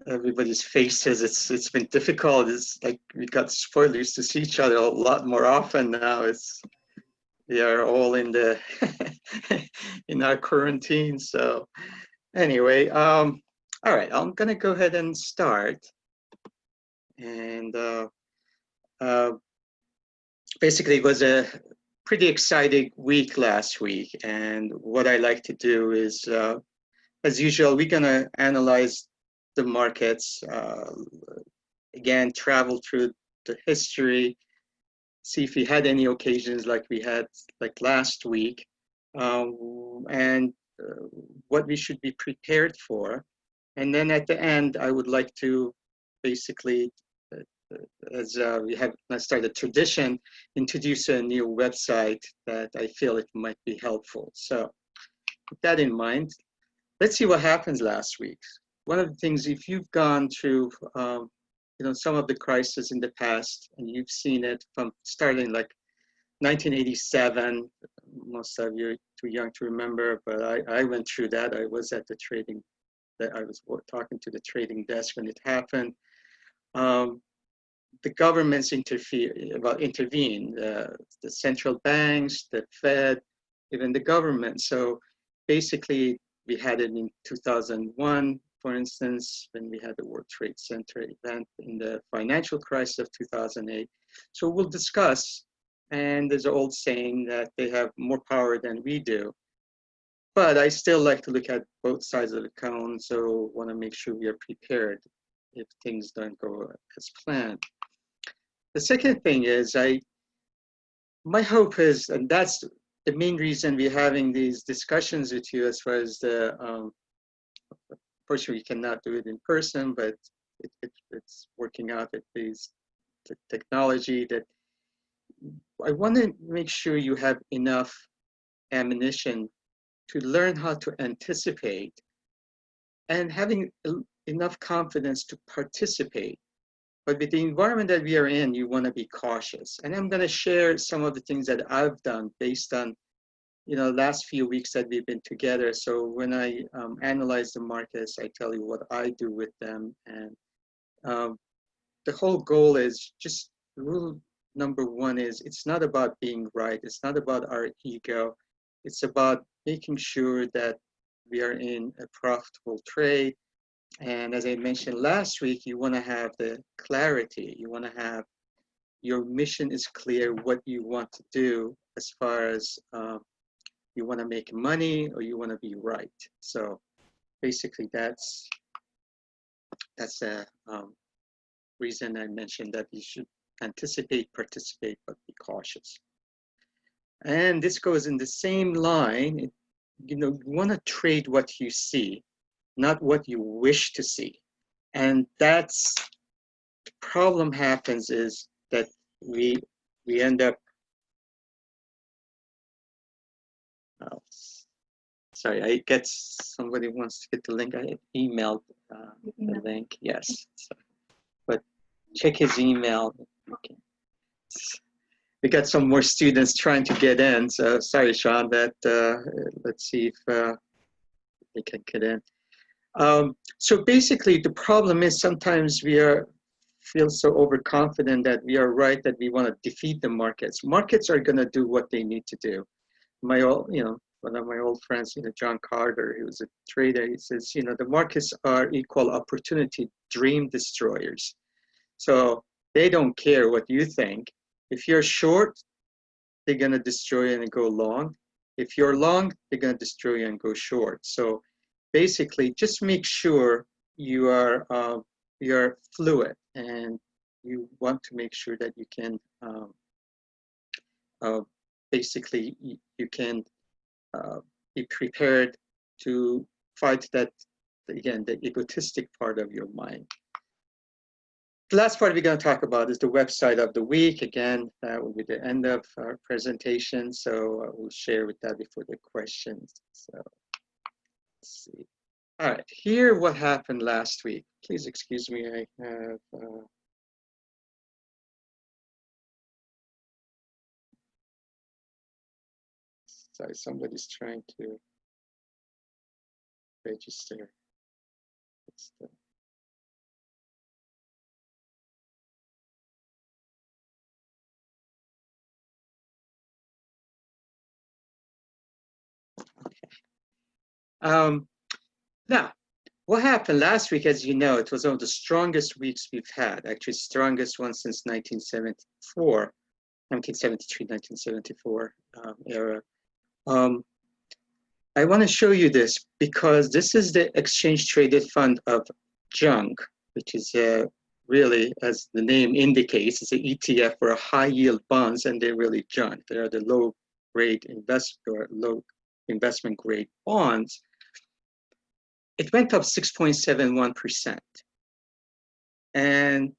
everybody's faces. It's been difficult. It's like we got spoiled. We used to see each other a lot more often now. It's we are all in the in our quarantine. So anyway, all right, I'm gonna go ahead and start. And uh, basically, it was a pretty exciting week last week. And what I like to do is, as usual, we're gonna analyze the markets. Again, travel through the history, see if we had any occasions like we had like last week, and what we should be prepared for. And then at the end, I would like to basically, as we have started a tradition, introduce a new website that I feel it might be helpful. So with that in mind, let's see what happens last week. One of the things, if you've gone through, some of the crises in the past, and you've seen it from starting like 1987. Most of you are too young to remember, but I went through that. I was at the trading, that I was talking to the trading desk when it happened. The governments intervened, the central banks, the Fed, even the government. So basically, we had it in 2001, for instance, when we had the World Trade Center event in the financial crisis of 2008. So we'll discuss, and there's an old saying that they have more power than we do. But I still like to look at both sides of the cone, so want to make sure we are prepared if things don't go as planned. The second thing is, my hope is, and that's the main reason we're having these discussions with you as far as the, unfortunately we cannot do it in person, but it's working out with these technology, that I want to make sure you have enough ammunition to learn how to anticipate and having enough confidence to participate. But with the environment that we are in, you want to be cautious. And I'm going to share some of the things that I've done based on, last few weeks that we've been together. So when I analyze the markets, I tell you what I do with them. And the whole goal is just, rule number one is, it's not about being right. It's not about our ego. It's about making sure that we are in a profitable trade. And as I mentioned last week, you want to have the clarity. You want to have your mission is clear, what you want to do as far as you want to make money or you want to be right. So basically, that's a reason I mentioned that you should anticipate, participate, but be cautious. And this goes in the same line. You want to trade what you see, not what you wish to see. And that's the problem happens is that we end up, oh, sorry, I get somebody wants to get the link. I emailed the link, yes. So, but check his email. Okay. We got some more students trying to get in, so sorry, Sean, that let's see if they can get in. So basically, the problem is sometimes we feel so overconfident that we are right, that we want to defeat the markets. Markets are going to do what they need to do. One of my old friends, John Carter, he was a trader. He says, the markets are equal opportunity dream destroyers. So they don't care what you think. If you're short, they're going to destroy you and go long. If you're long, they're going to destroy you and go short. So basically, just make sure you're fluid, and you want to make sure that you can basically you can be prepared to fight that, again, the egotistic part of your mind. The last part we're going to talk about is the website of the week. Again, that will be the end of our presentation. So we'll share with that before the questions. So let's see. All right, here what happened last week. Please excuse me, I have sorry, somebody's trying to register. Now, what happened last week, as you know, it was one of the strongest weeks we've had, actually strongest one since 1973, 1974 era. I want to show you this because this is the exchange traded fund of junk, which is really, as the name indicates, it's an ETF for high yield bonds, and they're really junk. They are the low investment grade bonds. It went up 6.71%. And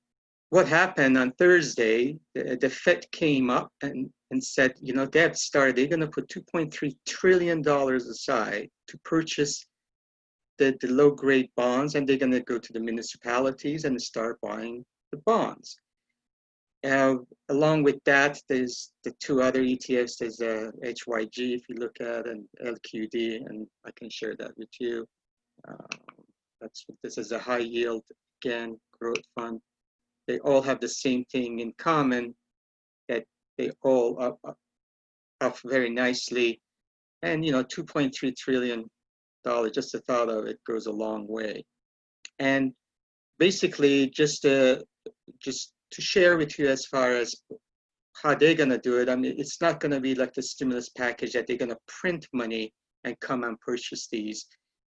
what happened on Thursday, the Fed came up and said, you know, they're going to put $2.3 trillion aside to purchase the low-grade bonds, and they're going to go to the municipalities and start buying the bonds. Along with that, there's the two other ETFs. There's HYG, if you look at, and LQD, and I can share that with you. This is a high yield, again, growth fund. They all have the same thing in common, that they all up very nicely. And, you know, $2.3 trillion, just the thought of it goes a long way. And basically, just to share with you as far as how they're going to do it, I mean, it's not going to be like the stimulus package that they're going to print money and come and purchase these.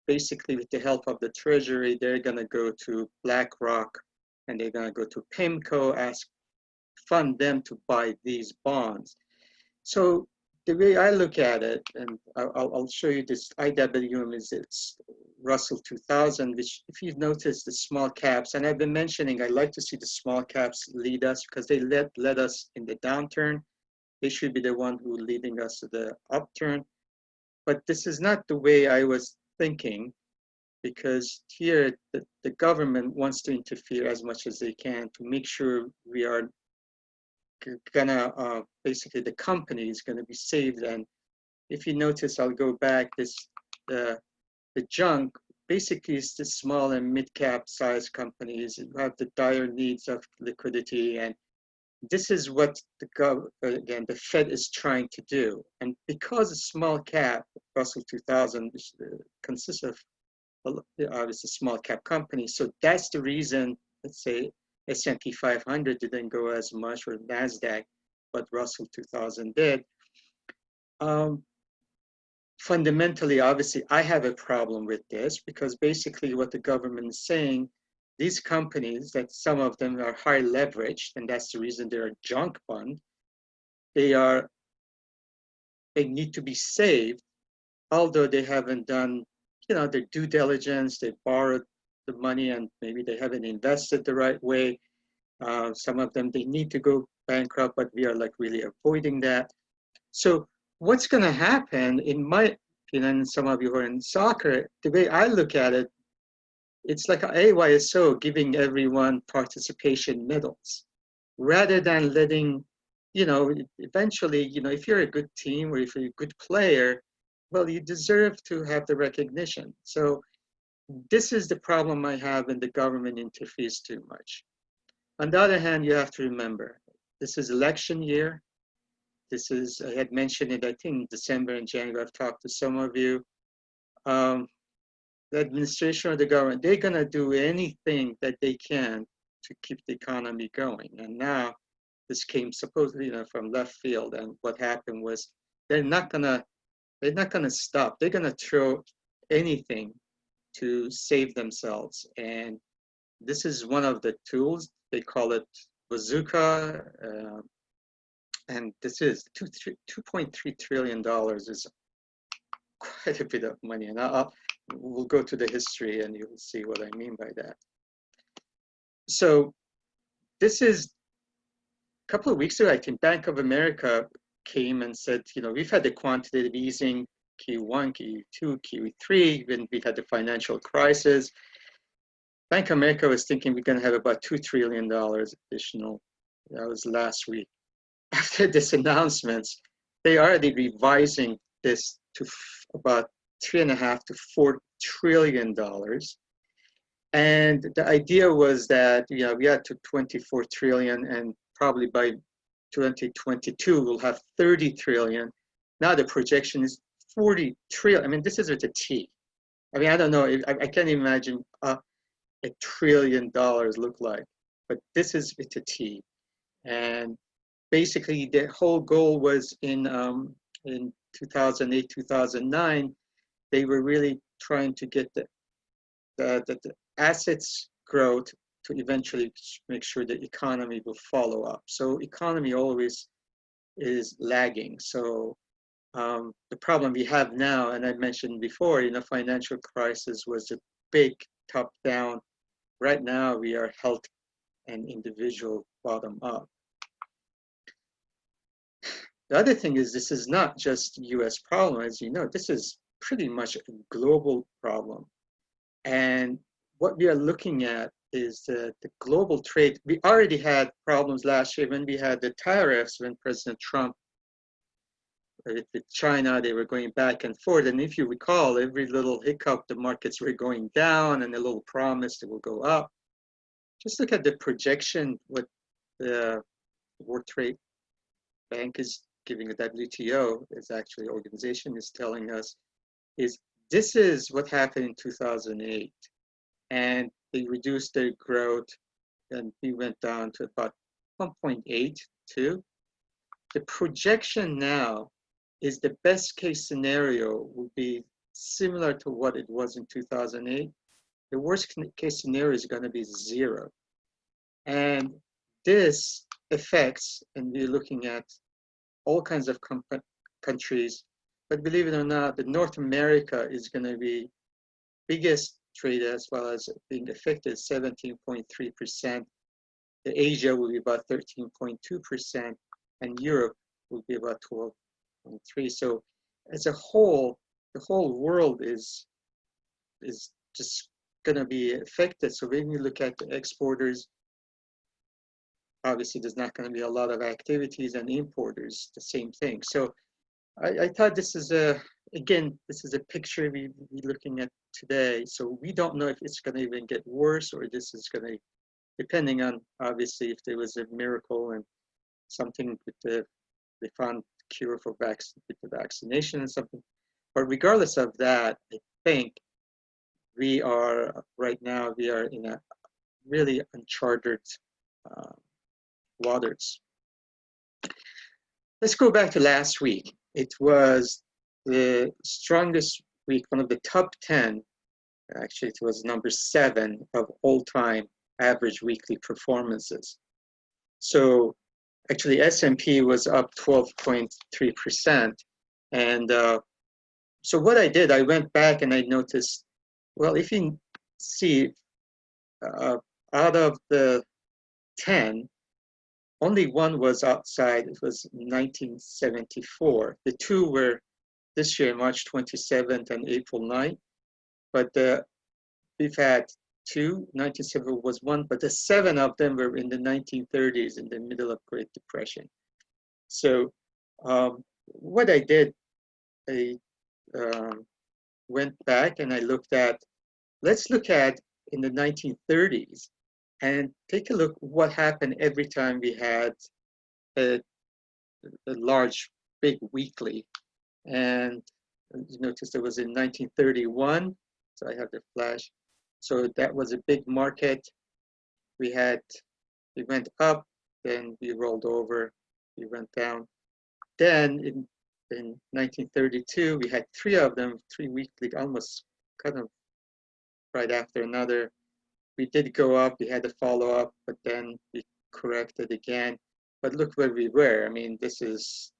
Basically, with the help of the Treasury, they're going to go to BlackRock and they're going to go to PIMCO, fund them to buy these bonds. So the way I look at it, and I'll show you this IWM, it's Russell 2000, which if you've noticed the small caps, and I've been mentioning, I like to see the small caps lead us because they led us in the downturn. They should be the one who leading us to the upturn. But this is not the way I was thinking, because here the government wants to interfere as much as they can to make sure we are gonna, basically the company is gonna be saved. And if you notice, I'll go back, the junk basically is the small and mid-cap size companies who have the dire needs of liquidity. And this is what the Fed is trying to do. And because a small cap, Russell 2000, which consists of obviously small cap companies, so that's the reason, let's say, S&P 500 didn't go as much, or NASDAQ, but Russell 2000 did. Fundamentally, obviously, I have a problem with this because basically what the government is saying, these companies, that some of them are high leveraged, and that's the reason they're a junk fund, they need to be saved, although they haven't done, you know, their due diligence. They borrowed the money and maybe they haven't invested the right way. Some of them, they need to go bankrupt, but we are like really avoiding that. So what's going to happen, in my opinion, some of you who are in soccer, the way I look at it, it's like AYSO giving everyone participation medals rather than letting, you know, eventually, you know, if you're a good team or if you're a good player, well, you deserve to have the recognition. So this is the problem I have when the government interferes too much. On the other hand, you have to remember, this is election year. This is, I had mentioned it, I think, December and January. I've talked to some of you. The administration or the government, they're going to do anything that they can to keep the economy going. And now this came supposedly, you know, from left field. And what happened was they're not going to stop. They're going to throw anything to save themselves. And this is one of the tools. They call it bazooka. And this is $2.3 trillion is quite a bit of money. And we'll go to the history and you'll see what I mean by that. So this is a couple of weeks ago, I think Bank of America came and said, you know, we've had the quantitative easing Q1, Q2, Q3, when we had the financial crisis. Bank of America was thinking we're going to have about $2 trillion additional. That was last week. After this announcement, they are already revising this to about $3.5 to $4 trillion. And the idea was that, you know, we had to 24 trillion, and probably by 2022 we'll have 30 trillion. Now the projection is 40 trillion. I mean, this is with a T. I mean, I don't know. I can't imagine $1 trillion look like, but this is with a T. And basically, the whole goal was in 2008, 2009, they were really trying to get the assets growth to eventually make sure the economy will follow up. So economy always is lagging. So the problem we have now, and I mentioned before, financial crisis was a big top-down. Right now, we are health and individual bottom-up. The other thing is this is not just U.S. problem, as you know, this is pretty much a global problem. And what we are looking at is the global trade. We already had problems last year when we had the tariffs, when President Trump with China, they were going back and forth. And if you recall, every little hiccup, the markets were going down, and a little promise it will go up. Just look at the projection, what the World Trade Bank is giving, the WTO is actually organization is telling us, is this is what happened in 2008. And they reduced their growth, and we went down to about 1.82. The projection now is the best case scenario will be similar to what it was in 2008. The worst case scenario is going to be 0. And this affects, and we're looking at all kinds of countries, but believe it or not, the North America is going to be biggest trade as well as being affected, 17.3%. The Asia will be about 13.2%, and Europe will be about 12.3%. So as a whole, the whole world is just going to be affected. So when you look at the exporters, obviously there's not going to be a lot of activities, and importers, the same thing. So I thought this is this is a picture we're looking at today. So we don't know if it's going to even get worse, or this is going to, depending on obviously if there was a miracle and something with they found cure for with the vaccination and something. But regardless of that, I think we are right now, we are in a really uncharted waters. Let's go back to last week. It was the strongest week, one of the top 10. Actually, it was number 7 of all-time average weekly performances. So actually, S&P was up 12.3%. And so what I did, I went back and I noticed, well, if you see, out of the 10, only one was outside. It was 1974. The 2 were this year, March 27th and April 9th. But we've had 2, 1970 was 1, but the 7 of them were in the 1930s, in the middle of Great Depression. So what I did, I went back and I looked at, let's look at in the 1930s and take a look what happened every time we had a large, big weekly. And you notice it was in 1931. So I have the flash. So that was a big market. We went up, then we rolled over, we went down. Then in 1932, we had 3 of them, 3 weekly, almost kind of right after another. We did go up, we had a follow-up, but then we corrected again. But look where we were. I mean, this is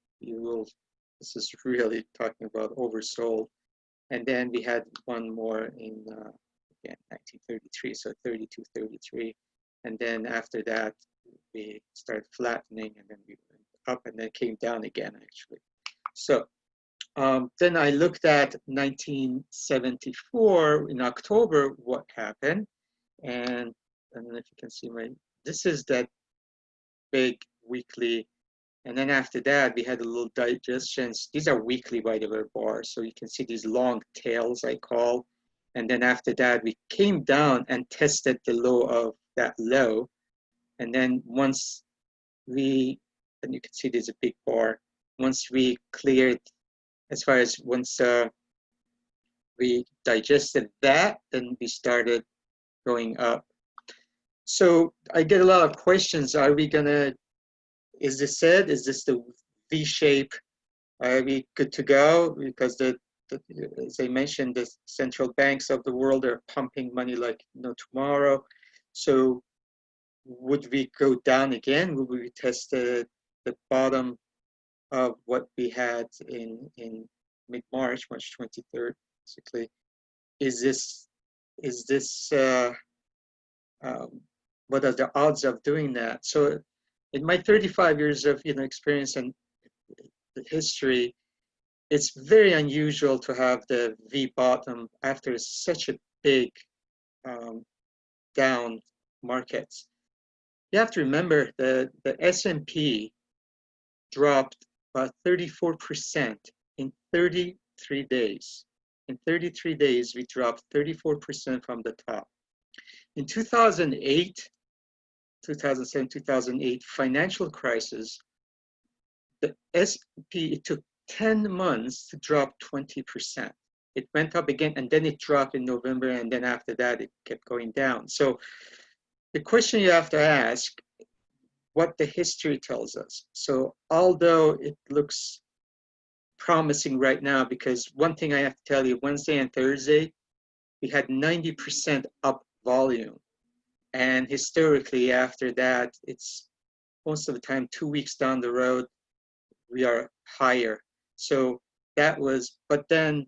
really talking about oversold. And then we had one more in again 1933, so 32, 33. And then after that, we started flattening, and then we went up and then came down again, actually. So then I looked at 1974 in October, what happened. And I don't know if you can see this is that big weekly. And then after that, we had a little digestions. These are weekly, by the way, bars. So you can see these long tails, I call. And then after that, we came down and tested the low of that low. And then once and you can see there's a big bar. Once we cleared as far as once we digested that, then we started going up. So I get a lot of questions. Are we gonna, is this it? Is this the V shape? Are we good to go? Because as I mentioned, the central banks of the world are pumping money like no tomorrow. So would we go down again? Would we test the bottom of what we had in mid-March, March 23rd, basically? Is this um, what are the odds of doing that? So in my 35 years of experience and the history, it's very unusual to have the V bottom after such a big um, down market. You have to remember the S&P dropped about 34% in 33 days. In 33 days, we dropped 34% from the top. In 2008, 2007, 2008 financial crisis, the S&P, it took 10 months to drop 20%. It went up again, and then it dropped in November, and then after that, it kept going down. So the question you have to ask, what the history tells us. So although it looks promising right now, because one thing I have to tell you, Wednesday and Thursday, we had 90% up volume. And historically, after that, it's most of the time 2 weeks down the road, we are higher. So that was, but then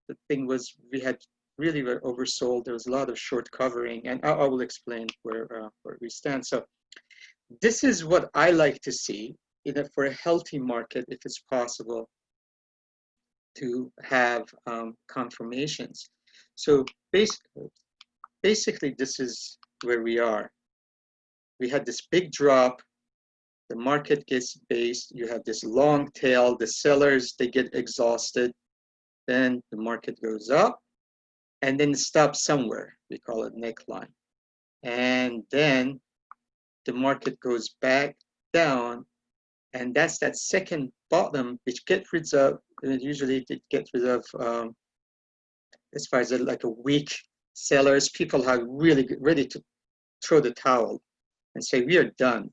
the thing was, we had really were oversold. There was a lot of short covering, and I will explain where we stand. So this is what I like to see, for a healthy market, if it's possible to have confirmations. So basically, this is where we are. We had this big drop. The market gets based. You have this long tail. The sellers, they get exhausted. Then the market goes up, and then it stops somewhere. We call it neckline. And then the market goes back down, and that's that second bottom, which gets rid of, usually it gets rid of, as far as like a weak sellers, people are really ready to throw the towel and say, we are done.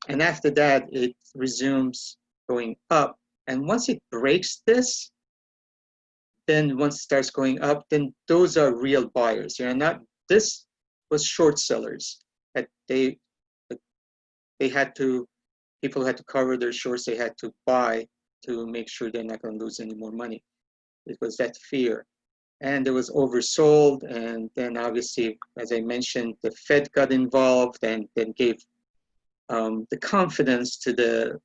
And after that, it resumes going up. And once it breaks this, then once it starts going up, then those are real buyers. Not, this was short sellers that they had to, people had to cover their shorts, they had to buy to make sure they're not going to lose any more money. It was that fear. And it was oversold. And then obviously, as I mentioned, the Fed got involved and then gave the confidence to the,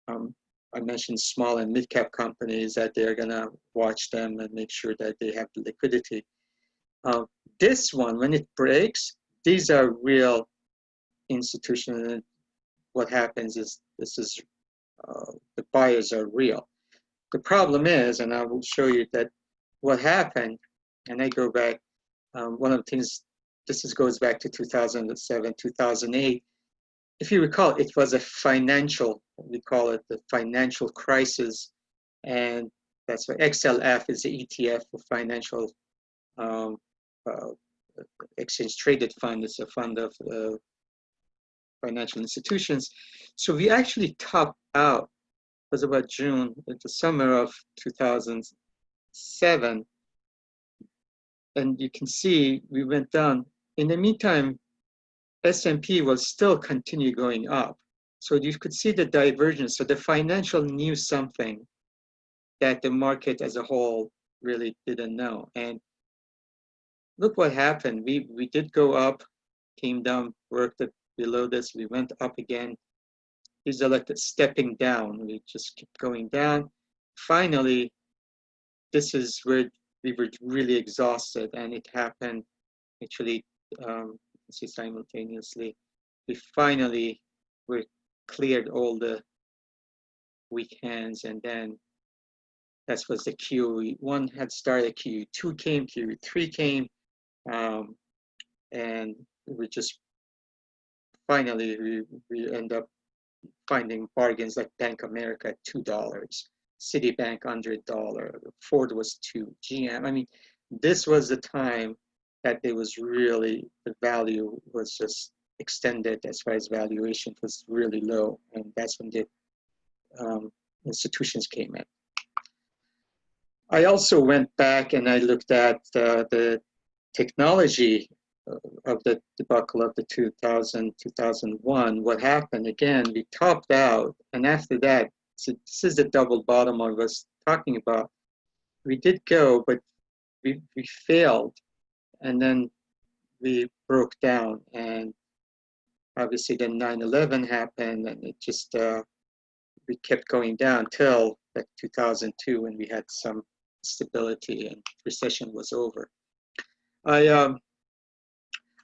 I mentioned small and mid-cap companies, that they're going to watch them and make sure that they have the liquidity. This one, when it breaks, these are real institutional. What happens is, this is, the buyers are real. The problem is, and I will show you that what happened, and I go back, one of the things, goes back to 2007, 2008. If you recall, it was a financial, we call it the financial crisis, and that's why XLF is the ETF for financial exchange traded fund. It's a fund of financial institutions. So we actually topped out, it was about June, the summer of 2007. And you can see we went down. In the meantime, S&P will still continue going up. So you could see the divergence. So the financial knew something that the market as a whole really didn't know. And look what happened. We did go up, came down, worked it below this, we went up again. These are like the stepping down. We just keep going down. Finally, this is where we were really exhausted, and it happened actually, see simultaneously. We finally cleared all the weak hands, and then that was the QE1 had started, QE2 came, QE3 came, and we just finally we end up finding bargains like Bank of America at $2. Citibank under $1, Ford was 2, GM. I mean, this was the time that it was really, the value was just extended as far as valuation was really low. And that's when the institutions came in. I also went back and I looked at the technology of the debacle of the 2000, 2001. What happened? Again, we topped out. And after that, so this is the double bottom I was talking about. We did go, but we failed. And then we broke down. And obviously then 9/11 happened and it just, we kept going down till like 2002 when we had some stability and recession was over. I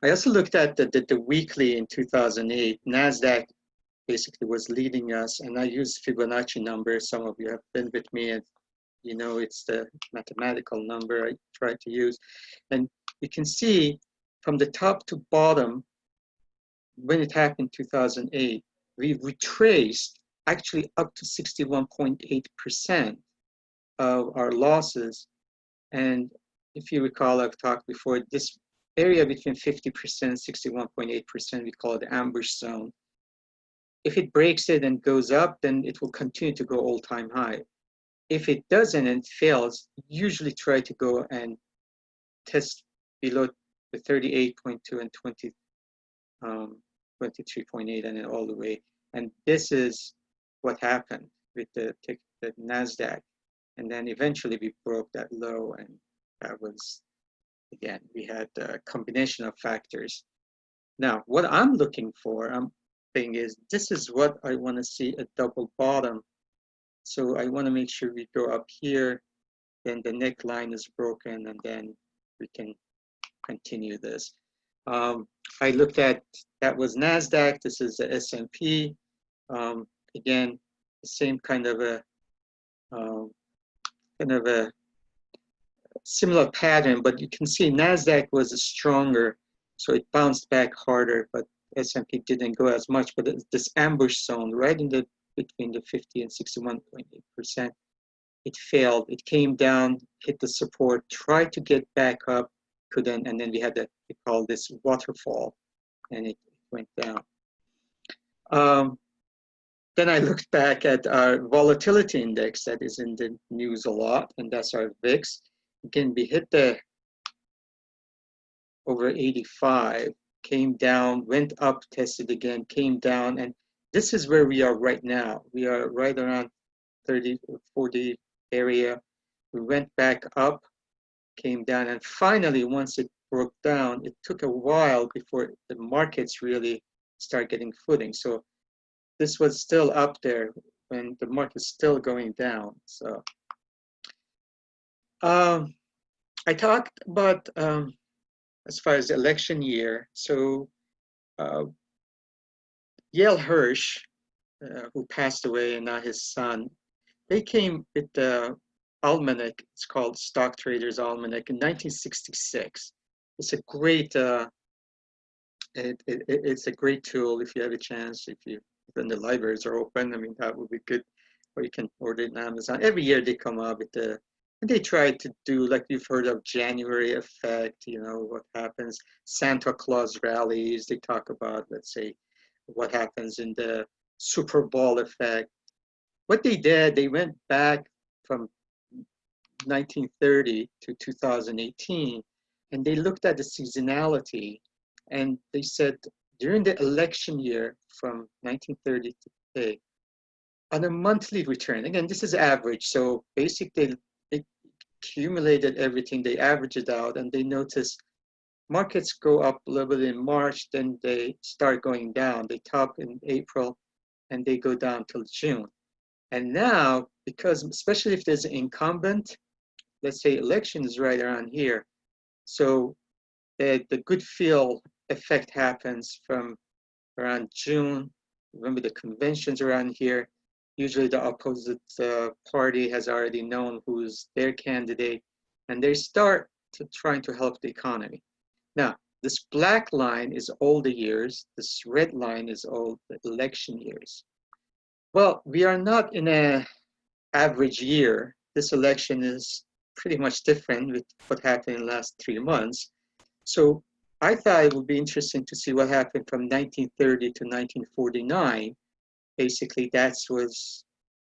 also looked at the weekly in 2008. NASDAQ basically was leading us, and I used Fibonacci number. Some of you have been with me, and you know it's the mathematical number I try to use. And you can see from the top to bottom, when it happened in 2008, we retraced actually up to 61.8% of our losses. And if you recall, I've talked before, this area between 50%, 61.8%, we call it the ambush zone. If it breaks it and goes up, then it will continue to go all-time high. If it doesn't and fails, usually try to go and test below the 38.2 and 23.8 and then all the way. And this is what happened with the NASDAQ. And then eventually we broke that low, and that was, again, we had a combination of factors. Now, what I'm looking for, I'm saying is, this is what I want to see, a double bottom. So I want to make sure we go up here, then the neckline is broken, and then we can continue this. I looked at, that was NASDAQ, this is the S&P. Again, the same kind of a similar pattern, but you can see NASDAQ was stronger, so it bounced back harder, but S&P didn't go as much. But this ambush zone, right in the between the 50 and 61.8%, it failed. It came down, hit the support, tried to get back up, couldn't, and then we had we call this waterfall, and it went down. Then I looked back at our volatility index that is in the news a lot, and that's our VIX. Again, we hit the over 85, came down, went up, tested again, came down, and this is where we are right now. We are right around 30 or 40 area. We went back up, came down, and finally, once it broke down, it took a while before the markets really start getting footing. So this was still up there when the market's still going down. So I talked about as far as the election year. So Yale Hirsch, who passed away, and now his son, they came with the almanac. It's called Stock Traders Almanac in 1966. It's a great it's a great tool if you have a chance, when the libraries are open. I mean, that would be good. Or you can order it on Amazon. Every year they come up with and they try to do, like you've heard of, January effect, you know, what happens, Santa Claus rallies. They talk about, let's say, what happens in the Super Bowl effect. What they did, they went back from 1930 to 2018, and they looked at the seasonality, and they said during the election year from 1930 to today, on a monthly return, again, this is average, so basically they accumulated everything, they averaged it out, and they noticed markets go up a little bit in March, then they start going down. They top in April, and they go down till June. And now, because especially if there's an incumbent, let's say election is right around here, so the good feel effect happens from around June. Remember, the conventions around here, usually the opposite party has already known who's their candidate, and they start trying to help the economy. Now, this black line is all the years. This red line is all the election years. Well, we are not in a average year. This election is pretty much different with what happened in the last 3 months. So I thought it would be interesting to see what happened from 1930 to 1949. Basically,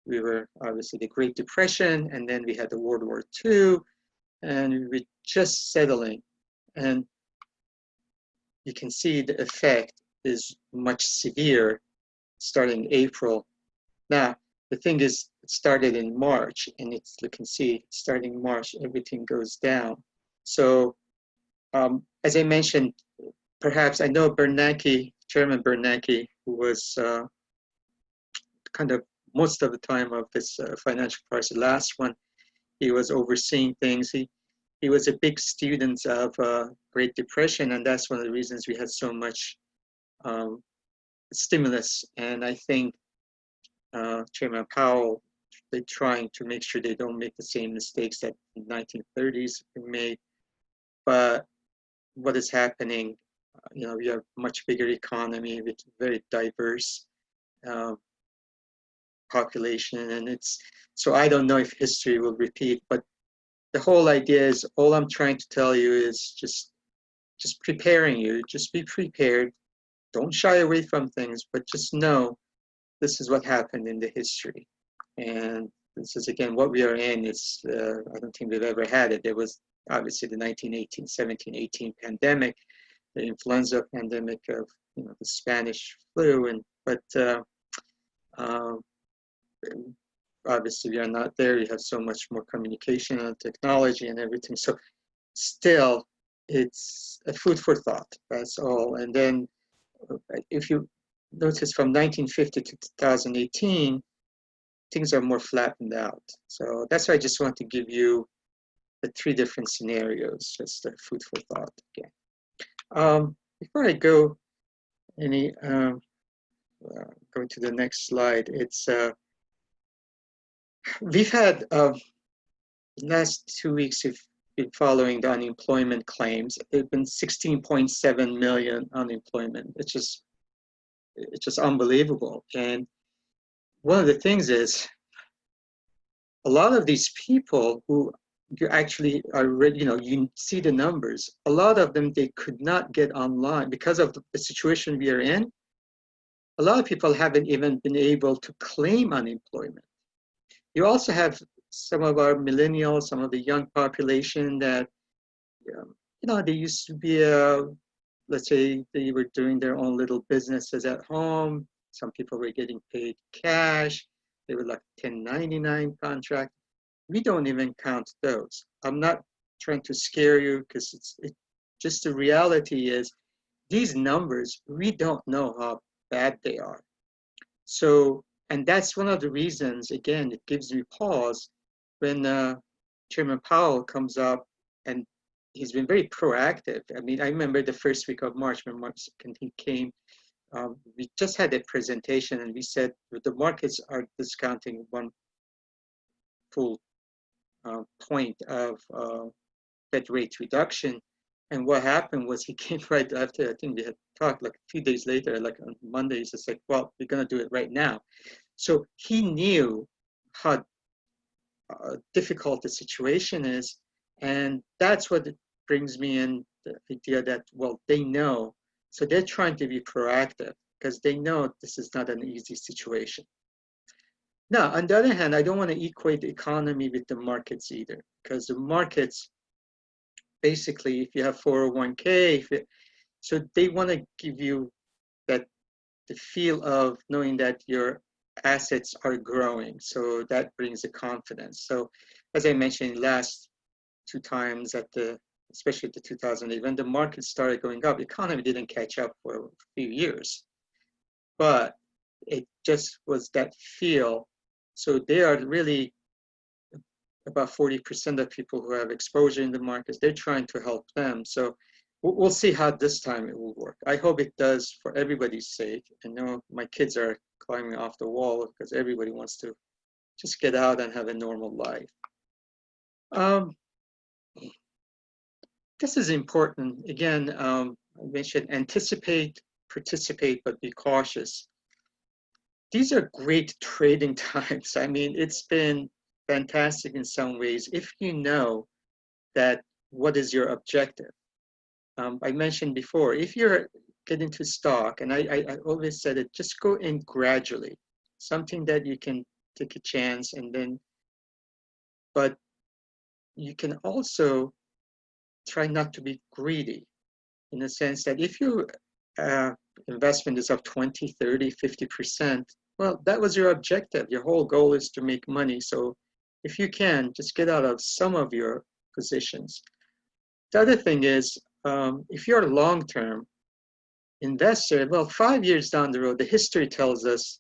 we were obviously the Great Depression, and then we had the World War II, and we were just settling. And you can see the effect is much severe starting April. Now, the thing is, it started in March, and you can see starting March, everything goes down. So, as I mentioned, perhaps I know Bernanke, Chairman Bernanke, who was kind of most of the time of this financial crisis, last one, he was overseeing things. He was a big student of Great Depression, and that's one of the reasons we had so much stimulus. And I think Chairman Powell, they're trying to make sure they don't make the same mistakes that in the 1930s were made. But what is happening, we have much bigger economy with very diverse population, and so I don't know if history will repeat, but the whole idea is, all I'm trying to tell you is just preparing you. Just be prepared. Don't shy away from things, but just know this is what happened in the history. And this is, again, what we are in. It's, I don't think we've ever had it. There was obviously the 1918, 17, 18 pandemic, the influenza pandemic of, the Spanish flu, but obviously we are not there. You have so much more communication and technology and everything. So still, it's a food for thought. That's all. And then if you notice from 1950 to 2018, things are more flattened out. So that's why I just want to give you the 3 different scenarios, just a food for thought again. Before I go go to the next slide, it's we've had last 2 weeks, if you've been following the unemployment claims, there've been 16.7 million unemployment. It's just unbelievable. And one of the things is, a lot of these people who you actually are, you see the numbers, a lot of them, they could not get online because of the situation we are in. A lot of people haven't even been able to claim unemployment. You also have some of our millennials, some of the young population that, they used to be, let's say they were doing their own little businesses at home. Some people were getting paid cash. They were like 1099 contract. We don't even count those. I'm not trying to scare you, because it's just the reality is, these numbers, we don't know how bad they are. So, and that's one of the reasons, again, it gives me pause when Chairman Powell comes up, and he's been very proactive. I mean, I remember the first week of March, when he came, we just had a presentation, and we said the markets are discounting 1 full point of Fed rate reduction. And what happened was, he came right after, I think we had talked like a few days later, like on Monday, he just said, well, we're going to do it right now. So he knew how difficult the situation is. And that's what brings me in, the idea that, well, they know. So they're trying to be proactive, because they know this is not an easy situation. Now, on the other hand, I don't want to equate the economy with the markets either, because the markets, basically, if you have 401k, so they want to give you the feel of knowing that your assets are growing. So that brings the confidence. So as I mentioned, last 2 times especially at the 2008, when the market started going up, the economy didn't catch up for a few years, but it just was that feel. So they are really, about 40% of people who have exposure in the markets, they're trying to help them. So we'll see how this time it will work. I hope it does, for everybody's sake. I know my kids are climbing off the wall, because everybody wants to just get out and have a normal life. This is important. Again, I mentioned anticipate, participate, but be cautious. these are great trading times. I mean, it's been fantastic in some ways if you know that what is your objective. I mentioned before, if you're getting to stock, and I always said it, just go in gradually, something that you can take a chance and then, but you can also try not to be greedy in the sense that if your investment is up 20, 30, 50%, well, that was your objective. Your whole goal is to make money. So if you can, just get out of some of your positions. The other thing is, if you're a long-term investor, well, 5 years down the road, the history tells us,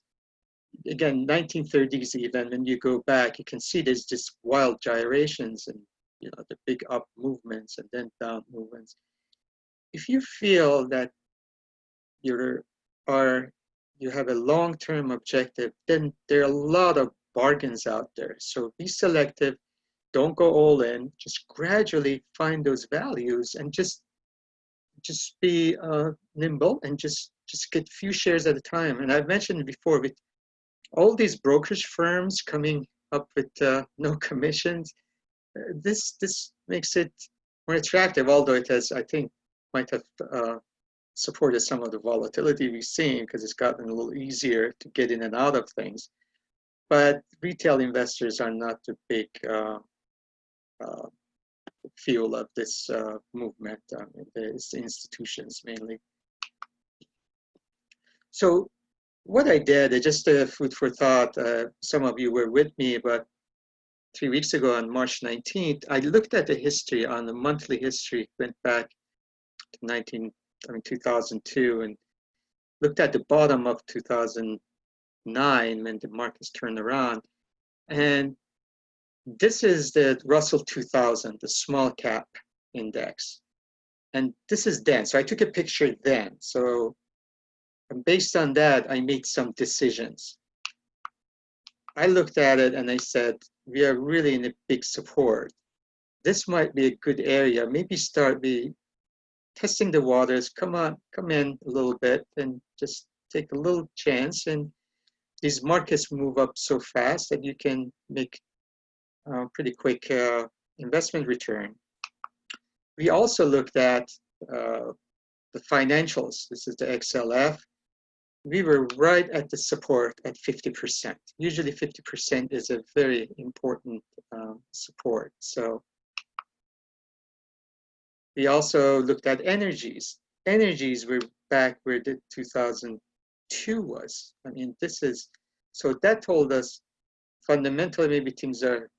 again, 1930s even, when you go back, you can see there's just wild gyrations and the big up movements and then down movements. If you feel that you have a long-term objective, then there are a lot of bargains out there. So be selective, don't go all in, just gradually find those values and just be nimble and just get a few shares at a time. And I've mentioned before, with all these brokerage firms coming up with no commissions, this makes it more attractive, although it has, I think, might have supported some of the volatility we've seen because it's gotten a little easier to get in and out of things. But retail investors are not the big fuel of this movement. It's institutions mainly. So what I did, just food for thought, some of you were with me, but 3 weeks ago on March 19th, I looked at the history on the monthly history, went back to 2002, and looked at the bottom of 2009 when the markets turned around. And this is the Russell 2000, the small cap index. And this is then. So I took a picture then. So based on that, I made some decisions. I looked at it and I said, we are really in a big support. This might be a good area. Maybe start testing the waters, come in a little bit and just take a little chance. And these markets move up so fast that you can make pretty quick investment return. We also looked at the financials. This is the XLF. We were right at the support at 50%. Usually 50% is a very important support. So we also looked at energies. Energies were back where the 2002 was. I mean, so that told us fundamentally maybe things are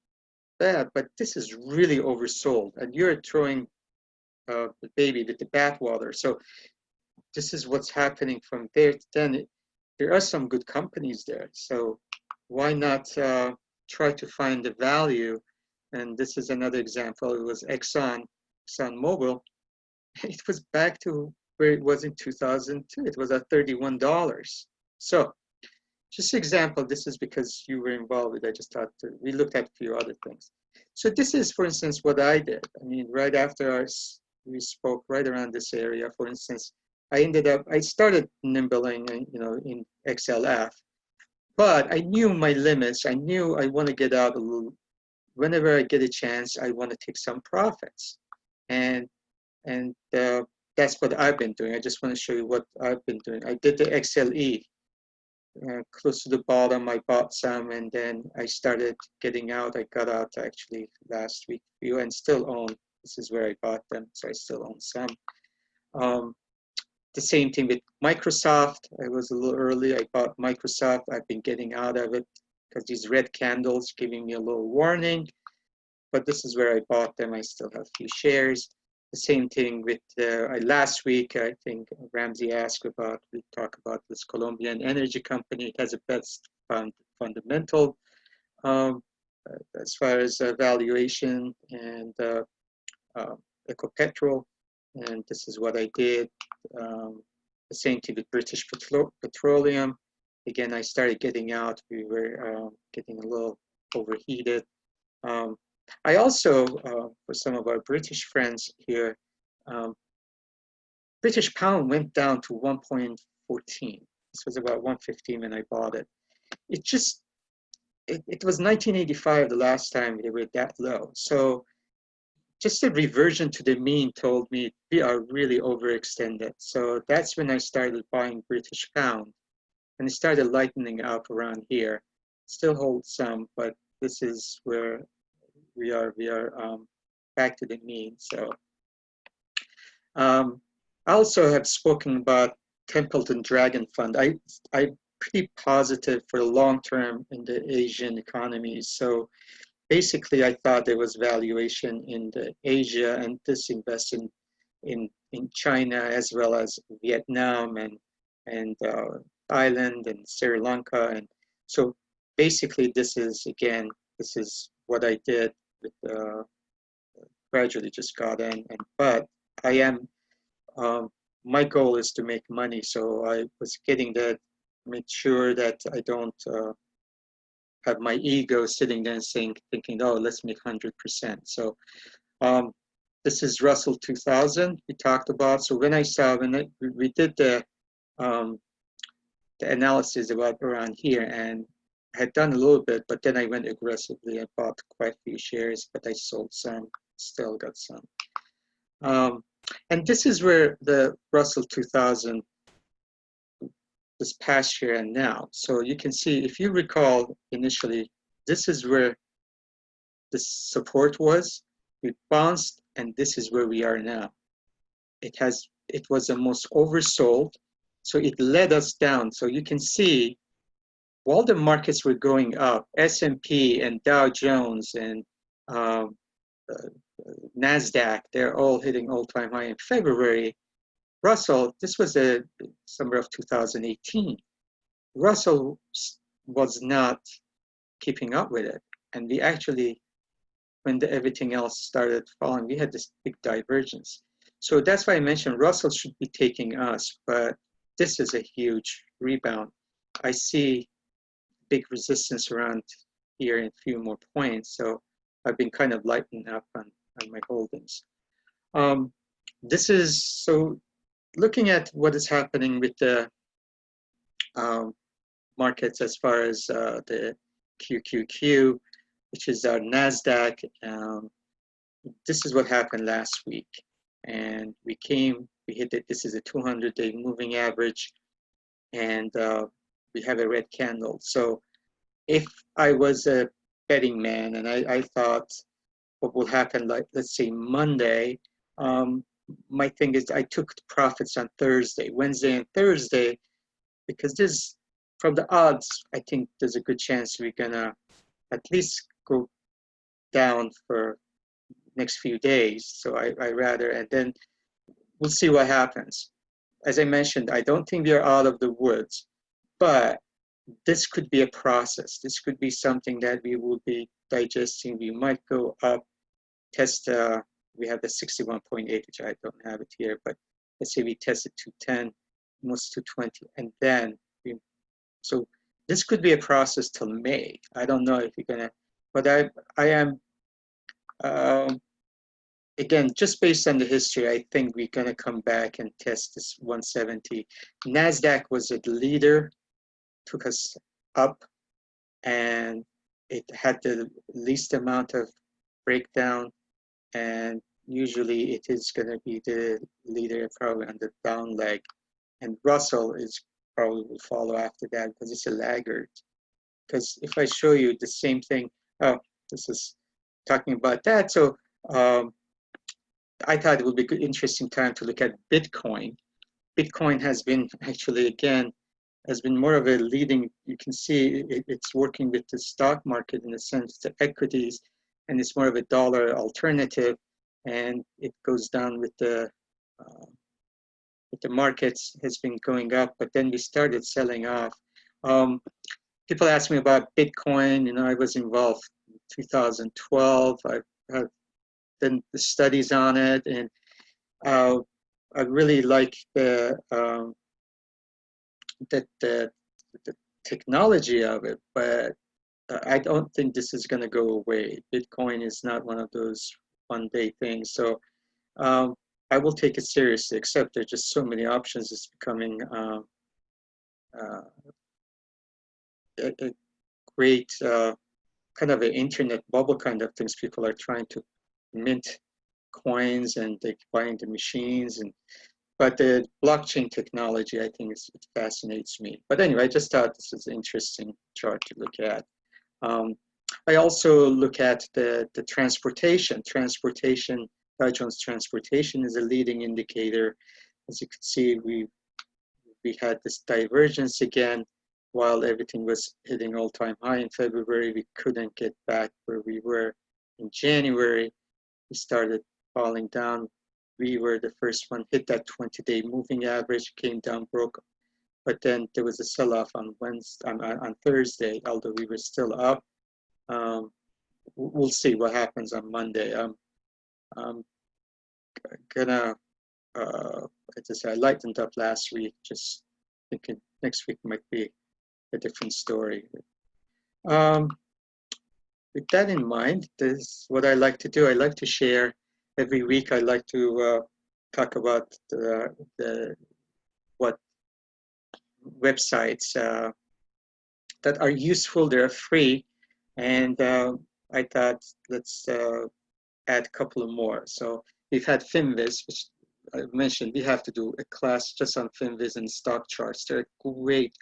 bad, but this is really oversold and you're throwing the baby with the bathwater. So this is what's happening from there to then. There are some good companies there. So why not try to find the value? And this is another example. It was ExxonMobil. It was back to where it was in 2002. It was at $31. So just example, this is because you were involved with it. I just thought we looked at a few other things. So this is, for instance, what I did. I mean, right after we spoke right around this area, for instance, I started nimbling, in XLF, but I knew my limits. I knew I want to get out a little. Whenever I get a chance, I want to take some profits, and that's what I've been doing. I just want to show you what I've been doing. I did the XLE. Close to the bottom, I bought some, and then I started getting out. I got out actually last week, and still own. This is where I bought them, so I still own some. The same thing with Microsoft. I was a little early. I bought Microsoft. I've been getting out of it because these red candles giving me a little warning. But this is where I bought them. I still have a few shares. The same thing with last week. I think Ramsey asked about. We talk about this Colombian energy company. It has a best fundamental as far as valuation and Ecopetrol. And this is what I did. The same thing with British Petroleum. Again, I started getting out. We were getting a little overheated. I also, for some of our British friends here, British pound went down to 1.14. This was about 1.15 when I bought it. it just, it was 1985 the last time they were that low. So just a reversion to the mean told me we are really overextended. So that's when I started buying British pound, and it started lightening up around here. Still hold some, but this is where we are back to the mean. So I also have spoken about Templeton Dragon Fund. I'm pretty positive for the long term in the Asian economies. So basically, I thought there was valuation in the Asia and disinvest in China as well as Vietnam and Thailand and Sri Lanka. And so basically, this is what I did with gradually just got in. But I am my goal is to make money, so I was getting that, make sure that I don't have my ego sitting there and thinking, oh, let's make 100%. So this is Russell 2000 we talked about. So when we did the analysis about around here, and I had done a little bit, but then I went aggressively and bought quite a few shares, but I sold some, still got some. And this is where the Russell 2000 this past year and now. So you can see, if you recall initially, this is where the support was. We bounced, and this is where we are now. It was the most oversold, so it led us down. So you can see, while the markets were going up, S&P and Dow Jones and NASDAQ, they're all hitting all-time high in February. Russell, this was the summer of 2018. Russell was not keeping up with it. And we actually, when everything else started falling, we had this big divergence. So that's why I mentioned Russell should be taking us, but this is a huge rebound. I see big resistance around here in a few more points. So I've been kind of lightening up on my holdings. This is, so looking at what is happening with the markets as far as the QQQ, which is our NASDAQ. This is what happened last week. And we hit it. This is a 200-day moving average, and we have a red candle. So if I was a betting man and I thought what will happen, like let's say Monday, my thing is I took profits on Thursday, Wednesday and Thursday, because this, from the odds, I think there's a good chance we're gonna at least go down for next few days. So I rather, and then we'll see what happens. As I mentioned, I don't think we are out of the woods, but this could be a process. This could be something that we will be digesting. We might go up, test, we have the 61.8, which I don't have it here, but let's say we test it to 10, almost to 20, and then so this could be a process till May. I don't know if you're gonna, but I am, again, just based on the history, I think we're gonna come back and test this 170. NASDAQ was a leader, took us up, and it had the least amount of breakdown, and usually it is gonna be the leader probably on the down leg, and Russell is probably will follow after that because it's a laggard. Because if I show you the same thing, oh, this is talking about that. So I thought it would be an interesting time to look at Bitcoin. Bitcoin has been actually, again, has been more of a leading, you can see it's working with the stock market in the sense the equities, and it's more of a dollar alternative, and it goes down with the markets has been going up, but then we started selling off. People ask me about Bitcoin. You know, I was involved in 2012. I've done the studies on it, and I really like the technology of it, but I don't think this is going to go away. Bitcoin is not one of those one-day things. So I will take it seriously, except there's just so many options. It's becoming a great kind of an internet bubble kind of things. People are trying to mint coins and they buying the machines, and but the blockchain technology, I think, it fascinates me. But anyway, I just thought this is an interesting chart to look at. Um, I also look at the transportation. Transportation, Dow Jones Transportation is a leading indicator. As you can see, we had this divergence again. While everything was hitting all-time high in February, we couldn't get back where we were in January. We started falling down. We were the first one, hit that 20-day moving average, came down, broke. But then there was a sell-off on on Thursday, although we were still up. We'll see what happens on Monday. I'm gonna, as I said, I lightened up last week, just thinking next week might be a different story. With that in mind, this is what I like to do. I like to share every week. I like to talk about what websites that are useful. They're free, and I thought let's add a couple of more. So we've had Finviz, which I mentioned. We have to do a class just on Finviz and stock charts. They're great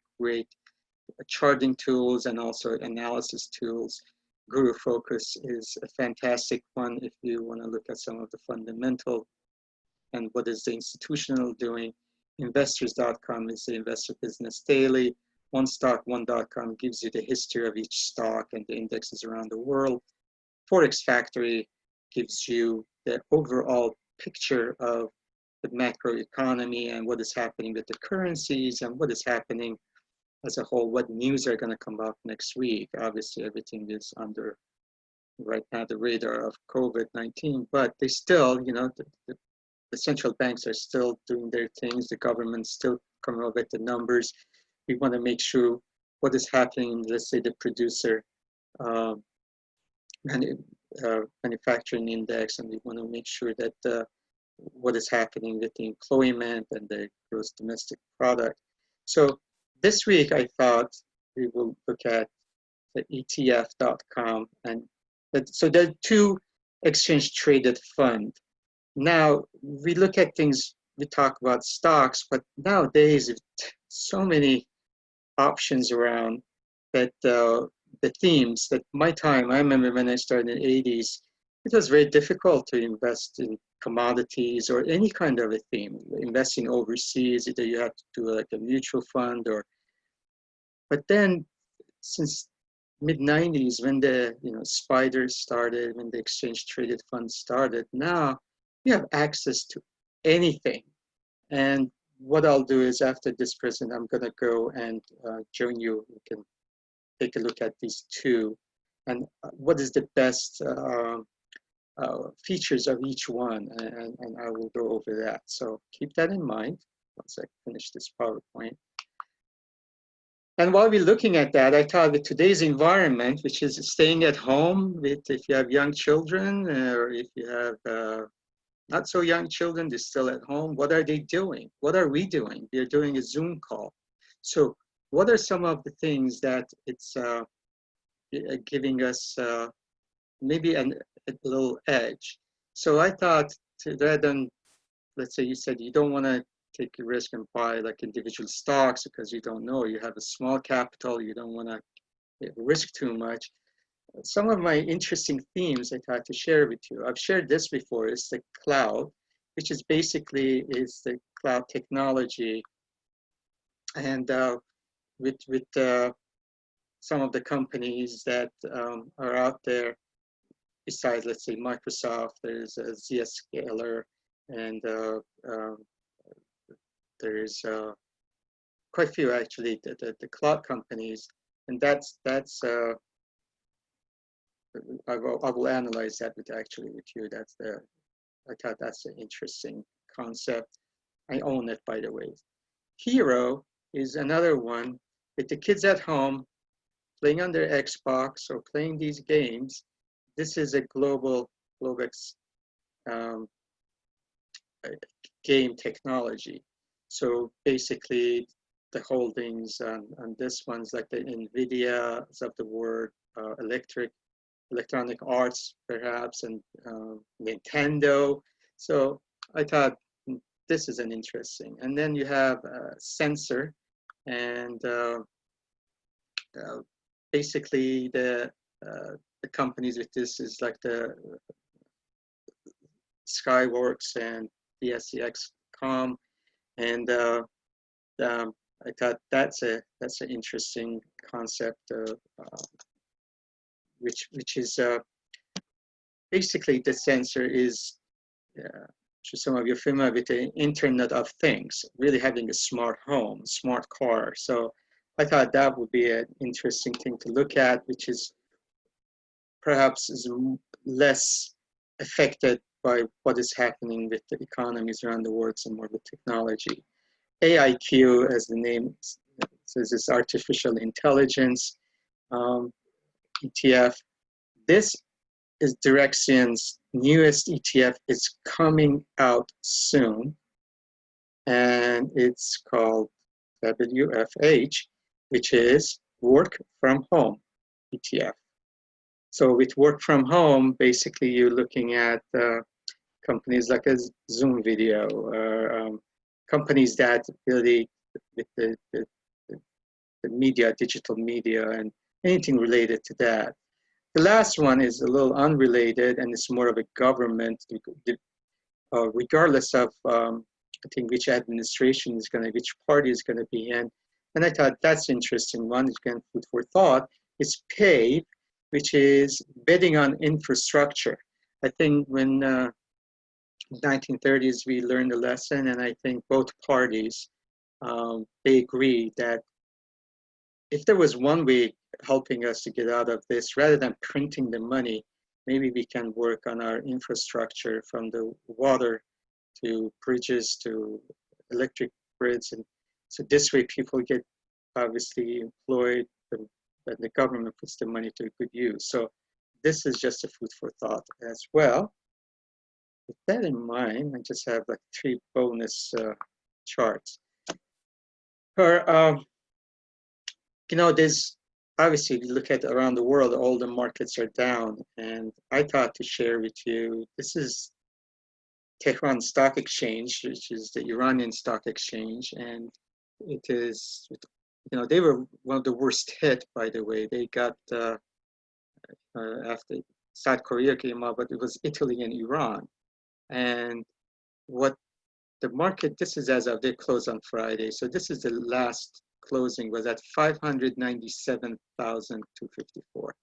charting tools and also analysis tools. Guru Focus is a fantastic one if you want to look at some of the fundamental and what is the institutional doing. Investors.com is the investor business daily. OneStock1.com gives you the history of each stock and the indexes around the world. Forex Factory gives you the overall picture of the macro economy and what is happening with the currencies and what is happening as a whole, what news are going to come up next week. Obviously, everything is under right now the radar of COVID-19, but they still, you know, the central banks are still doing their things. The government's still coming up with the numbers. We want to make sure what is happening, let's say the producer manufacturing index, and we want to make sure that what is happening with the employment and the gross domestic product. So this week, I thought we will look at the ETF.com. And so there are two exchange traded funds. Now, we look at things, we talk about stocks, but nowadays, so many options around that the themes that my time, I remember when I started in the 80s, it was very difficult to invest in commodities or any kind of a theme. Investing overseas, either you have to do like a mutual fund or, but then since mid-90s when the SPDR started, when the exchange traded funds started, now you have access to anything. And what I'll do is after this present, I'm gonna go and join you. You can take a look at these two and what is the best features of each one, and I will go over that. So keep that in mind once I finish this PowerPoint. And while we're looking at that, I thought with today's environment, which is staying at home, if you have young children or if you have not so young children, they're still at home, what are they doing? What are we doing? We're doing a Zoom call. So what are some of the things that it's giving us maybe a little edge? So I thought rather than, let's say you said you don't want to take a risk and buy like individual stocks because you don't know, you have a small capital, you don't want to risk too much. Some of my interesting themes I thought to share with you. I've shared this before, is the cloud, which is basically is the cloud technology. And with some of the companies that are out there, besides, let's say, Microsoft, there's a Zscaler, and there's quite a few actually, the cloud companies, and that's I will analyze that with you. I thought that's an interesting concept. I own it, by the way. Hero is another one with the kids at home playing on their Xbox or playing these games. This is a Globex game technology. So basically, the holdings on this one's like the NVIDIA's of the world, Electronic Arts perhaps, and Nintendo. So I thought this is an interesting. And then you have Sensor, and basically the companies with this is like the Skyworks and DSEX.com, and I thought that's an interesting concept, which is basically the Sensor is. Some of you are familiar with the Internet of Things, really having a smart home, smart car. So I thought that would be an interesting thing to look at, which is perhaps is less affected by what is happening with the economies around the world and more with technology. AIQ, as the name says, is artificial intelligence ETF. This is Direxian's newest ETF. It's coming out soon, and it's called WFH, which is Work From Home ETF. So with work from home, basically you're looking at companies like a Zoom Video, or companies that really with the media, digital media, and anything related to that. The last one is a little unrelated, and it's more of a government, regardless of I think which administration is going to, which party is going to be in. And I thought that's interesting. One is again food for thought. It's PAVE, which is betting on infrastructure. I think when 1930s we learned a lesson, and I think both parties they agree that if there was one way helping us to get out of this, rather than printing the money, maybe we can work on our infrastructure from the water to bridges to electric grids. And so this way people get obviously employed, and the government puts the money to good use. So this is just a food for thought as well. With that in mind, I just have like 3 bonus charts. You know, there's obviously, if you look at around the world, all the markets are down. And I thought to share with you, this is Tehran Stock Exchange, which is the Iranian stock exchange. And it is, you know, they were one of the worst hit, by the way. They got, after South Korea came out, but it was Italy and Iran. And what the market, this is as of, they closed on Friday. So this is the last closing, was at 597,254.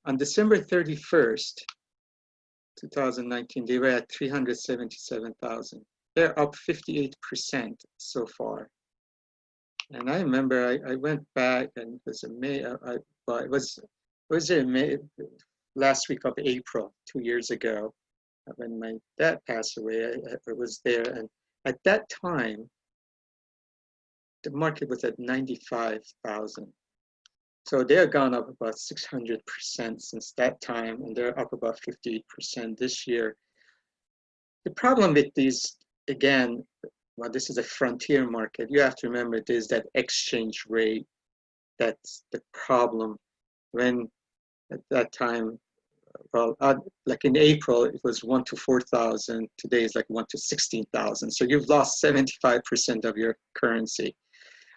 On December 31st, 2019, they were at 377,000. They're up 58% so far. And I remember I went back, and it was in May, it was in May, last week of April, 2 years ago, when my dad passed away. I was there, and at that time, the market was at 95,000. So they're gone up about 600% since that time, and they're up about 58% this year. The problem with these, again, well, this is a frontier market. You have to remember there's that exchange rate. That's the problem. When at that time, well, like in April, it was 1 to 4,000. Today is like 1 to 16,000. So you've lost 75% of your currency.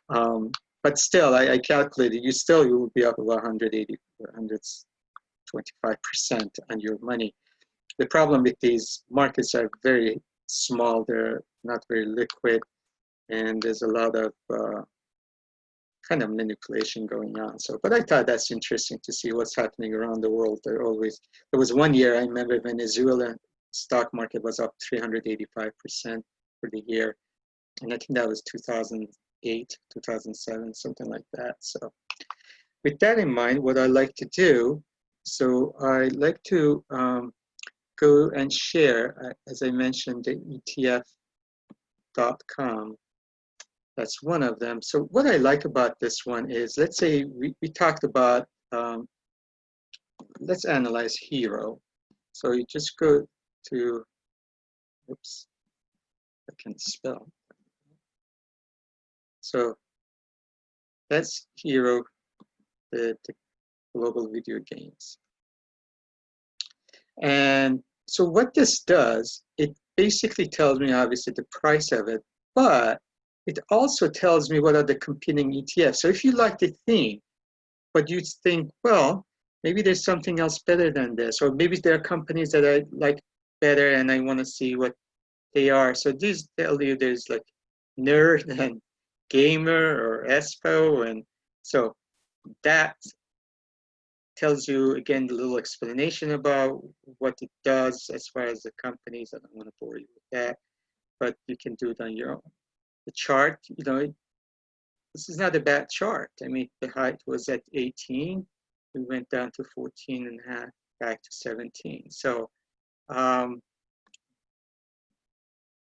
But still, I calculated, you will be up about 180, 125% on your money. The problem with these markets are very small, they're not very liquid, and there's a lot of kind of manipulation going on. So, but I thought that's interesting to see what's happening around the world. There was one year, I remember Venezuela stock market was up 385% for the year. And I think that was 2008, 2007, something like that. So with that in mind, what I like to do, so I like to go and share, as I mentioned, the ETF.com. That's one of them. So what I like about this one is, let's say we talked about, let's analyze Hero. So you just go to, oops, I can't spell. So that's Hero, the global video games. And so what this does, it basically tells me obviously the price of it, but it also tells me what are the competing ETFs. So if you like the theme, but you think, well, maybe there's something else better than this, or maybe there are companies that I like better and I want to see what they are. So these tell you there's like nerd and gamer or ESPO, and so that tells you again the little explanation about what it does as far as the companies. I don't want to bore you with that, but you can do it on your own. The chart, this is not a bad chart. I mean, the height was at 18. We went down to 14 and a half, back to 17. So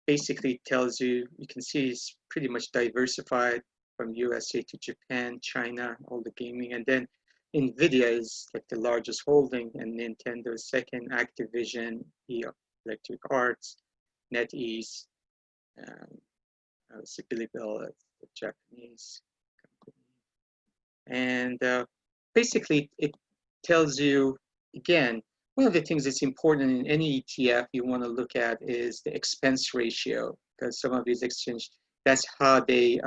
basically tells you, you can see it's pretty much diversified from USA to Japan, China, all the gaming. And then NVIDIA is like the largest holding, and Nintendo is second, Activision, Electric Arts, NetEase, Bilibili, the Japanese company. And basically it tells you, again, one of the things that's important in any ETF you want to look at is the expense ratio, because some of these exchange, that's how they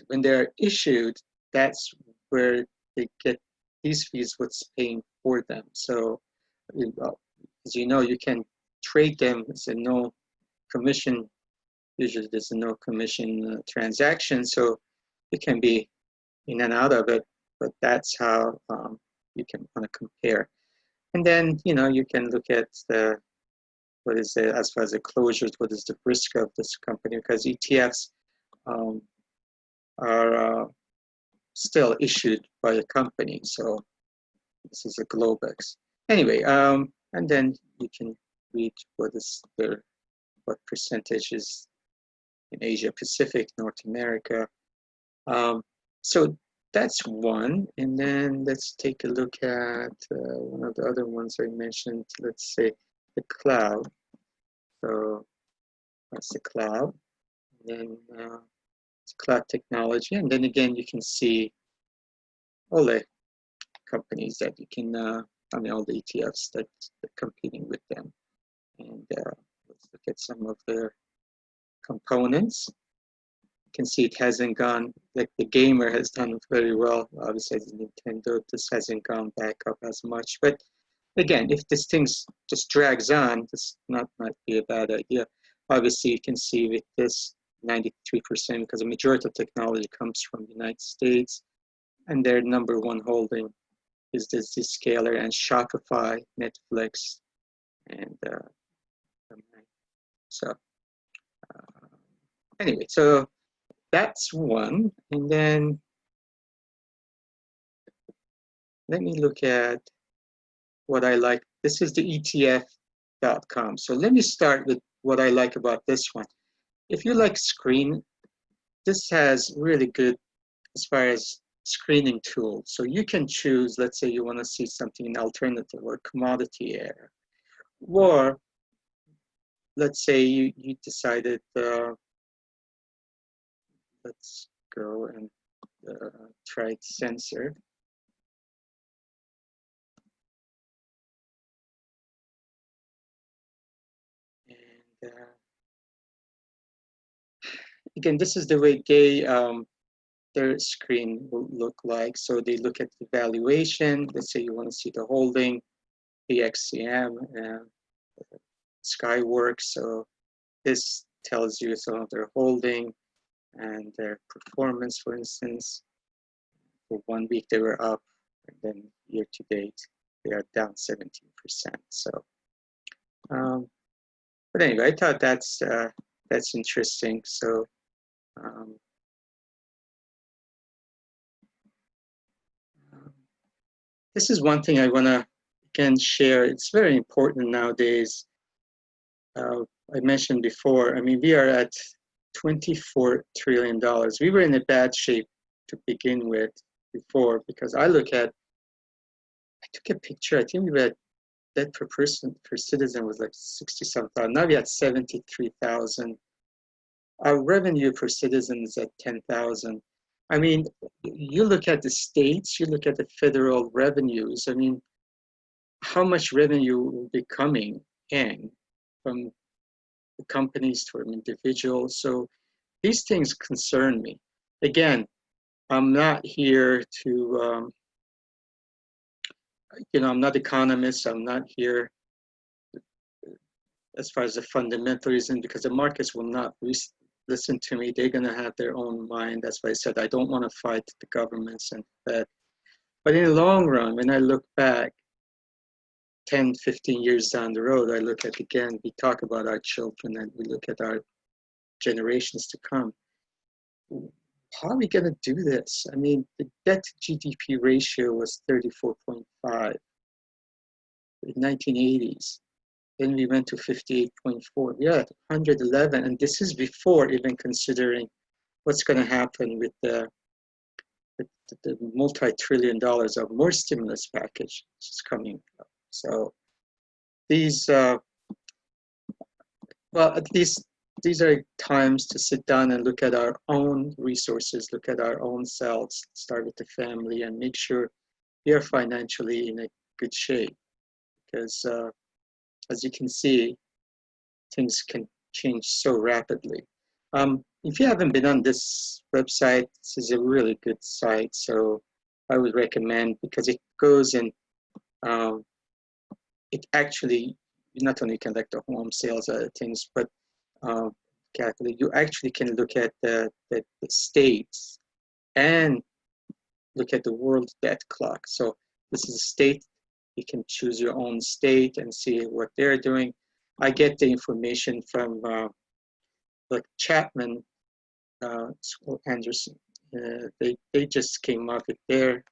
when they're issued, that's where they get these fees, what's paying for them. So as you know, you can trade them. It's a no commission. Usually there's a no commission transaction, so it can be in and out of it, but that's how you can kind of compare. And then, you can look at what is it, as far as the closures, what is the risk of this company, because ETFs are still issued by a company. So this is a Globex. Anyway, and then you can read what percentage is in Asia Pacific, North America. So that's one. And then let's take a look at one of the other ones I mentioned. Let's say the cloud. So that's the cloud. And then it's cloud technology. And then again, you can see all the companies that you can, all the ETFs that are competing with them. And let's look at some of their components. You can see it hasn't gone, like the gamer has done very well. Obviously, as Nintendo, this hasn't gone back up as much. But again, if this thing just drags on, this might be a bad idea. Obviously, you can see with this 93%, because the majority of technology comes from the United States, and their number one holding is the Zscaler and Shopify, Netflix, and so anyway, so that's one. And then let me look at what I like. This is the ETF.com. So let me start with what I like about this one. If you like screen, this has really good as far as screening tools. So you can choose, let's say you want to see something in alternative or commodity area. Or let's say you decided, let's go and try sensor. And again, this is the way their screen will look like. So they look at the valuation. Let's say you want to see the holding, the XCM, Skyworks. So this tells you some of their holding and their performance. For instance, for 1 week they were up, and then year to date they are down 17%. So, but anyway, I thought that's interesting. So. This is one thing I want to again share. It's very important nowadays. I mentioned before, I mean, we are at $24 trillion. We were in a bad shape to begin with before, because I took a picture, I think we were at debt per person, per citizen was like 60-something thousand. Now we at 73,000. our revenue per citizen is at 10,000. I mean, you look at the states, you look at the federal revenues. I mean, how much revenue will be coming in from the companies, from individuals? So these things concern me. Again, I'm not here to, I'm not economist. I'm not here as far as the fundamental reason, because the markets will not listen to me. They're going to have their own mind. That's why I said I don't want to fight the governments and Fed. But in the long run, when I look back 10, 15 years down the road, I look at, again, we talk about our children and we look at our generations to come. How are we going to do this? I mean, the debt to GDP ratio was 34.5 in 1980s. Then we went to 58.4. We are at 111, and this is before even considering what's going to happen with the multi-trillion dollars of more stimulus package which is coming up. So these, well, at least these are times to sit down and look at our own resources, look at our own selves, start with the family, and make sure we are financially in a good shape. Because as you can see, things can change so rapidly. If you haven't been on this website, this is a really good site. So I would recommend, because it goes in, it actually, not only conduct the home sales, other things, but you actually can look at the states and look at the world debt clock. So this is a state. You can choose your own state and see what they're doing. I get the information from like Chapman School Anderson. They just came up with their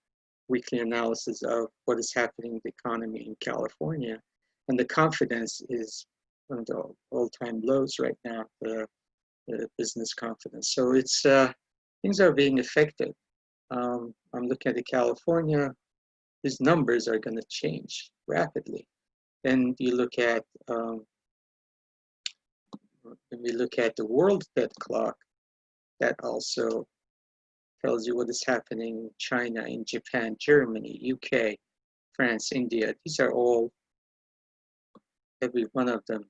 weekly analysis of what is happening in the economy in California, and the confidence is one of the all-time lows right now. The business confidence. So it's things are being affected. I'm looking at the California. These numbers are going to change rapidly. Then you look at when we look at the world debt clock, that also tells you what is happening in China, in Japan, Germany, UK, France, India. These are all, every one of them.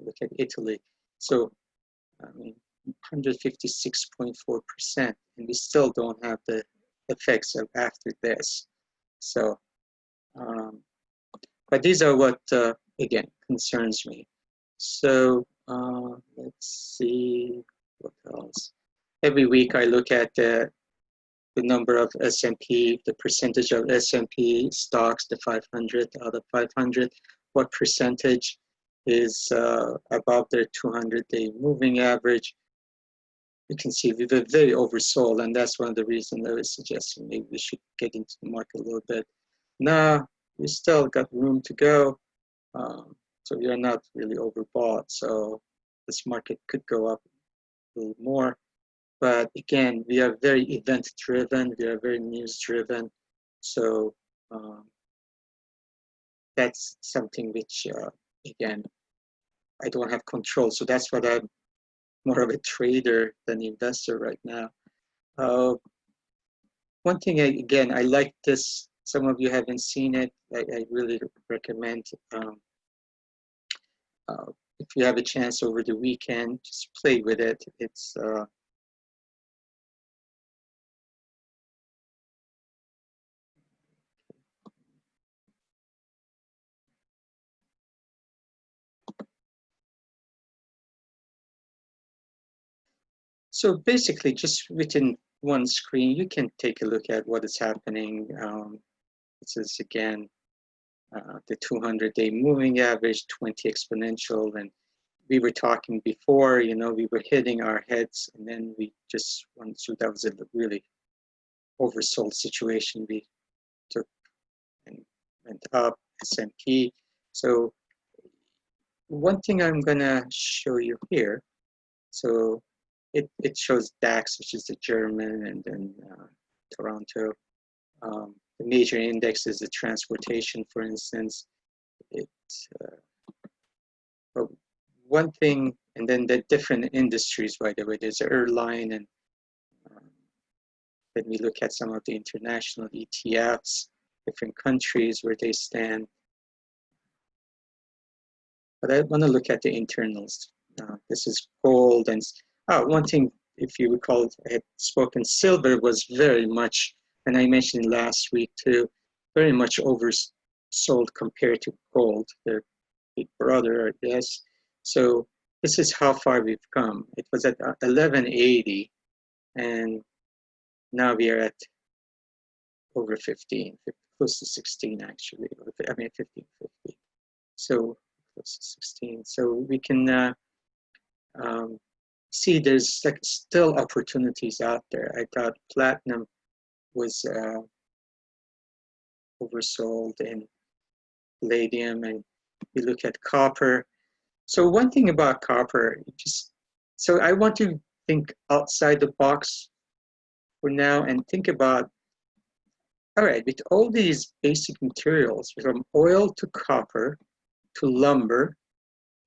Look at Italy. So, I mean, 156.4%, and we still don't have the effects of after this. So, but these are what, again, concerns me. So let's see what else. Every week I look at the number of S&P, the percentage of S&P stocks, the 500 out of 500, what percentage is above their 200-day moving average. You can see we were very oversold, and that's one of the reasons I was suggesting maybe we should get into the market a little bit. Now, we still got room to go, so we are not really overbought, so this market could go up a little more. But again, we are very event-driven, we are very news-driven, so that's something which, again, I don't have control, so that's what I'm more of a trader than investor right now. One thing, again, I like this. Some of you haven't seen it. I really recommend, if you have a chance over the weekend, just play with it. It's so basically, just within one screen, you can take a look at what is happening. This is again the 200-day moving average, 20 exponential, and we were talking before. You know, we were hitting our heads, and then we just went through. That was a really oversold situation. We took and went up S&P. So one thing I'm gonna show you here. So it shows DAX, which is the German, and then Toronto. The major index is the transportation, for instance. But one thing And then the different industries, by the way, there's airline, and then we look at some of the international ETFs, different countries where they stand. But I want to look at the internals. This is gold, and one thing, if you recall, I had spoken, silver was very much, and I mentioned last week too, very much oversold compared to gold, their big brother, I guess. So this is how far we've come. It was at 1180, and now we are at over 15, close to 16 actually. I mean 1550. So close to 16. So we can see there's like still opportunities out there. I thought platinum was oversold, and palladium, and we look at copper. So one thing about copper, so I want to think outside the box for now and think about, all right, with all these basic materials, from oil to copper to lumber,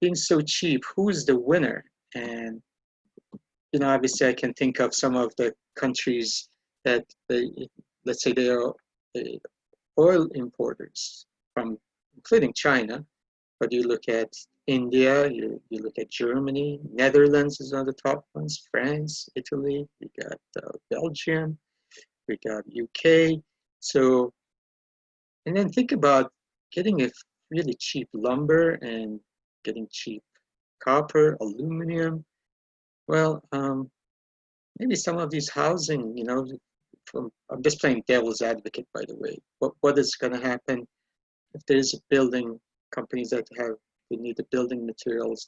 being so cheap, who's the winner? And obviously I can think of some of the countries that let's say they are oil importers, including China, but you look at India, you look at Germany, Netherlands is one of the top ones, France, Italy, we got Belgium, we got UK. So, and then think about getting a really cheap lumber and getting cheap copper, aluminum. Well, maybe some of these housing, I'm just playing devil's advocate, by the way. What is going to happen if there's a building, companies that they need the building materials,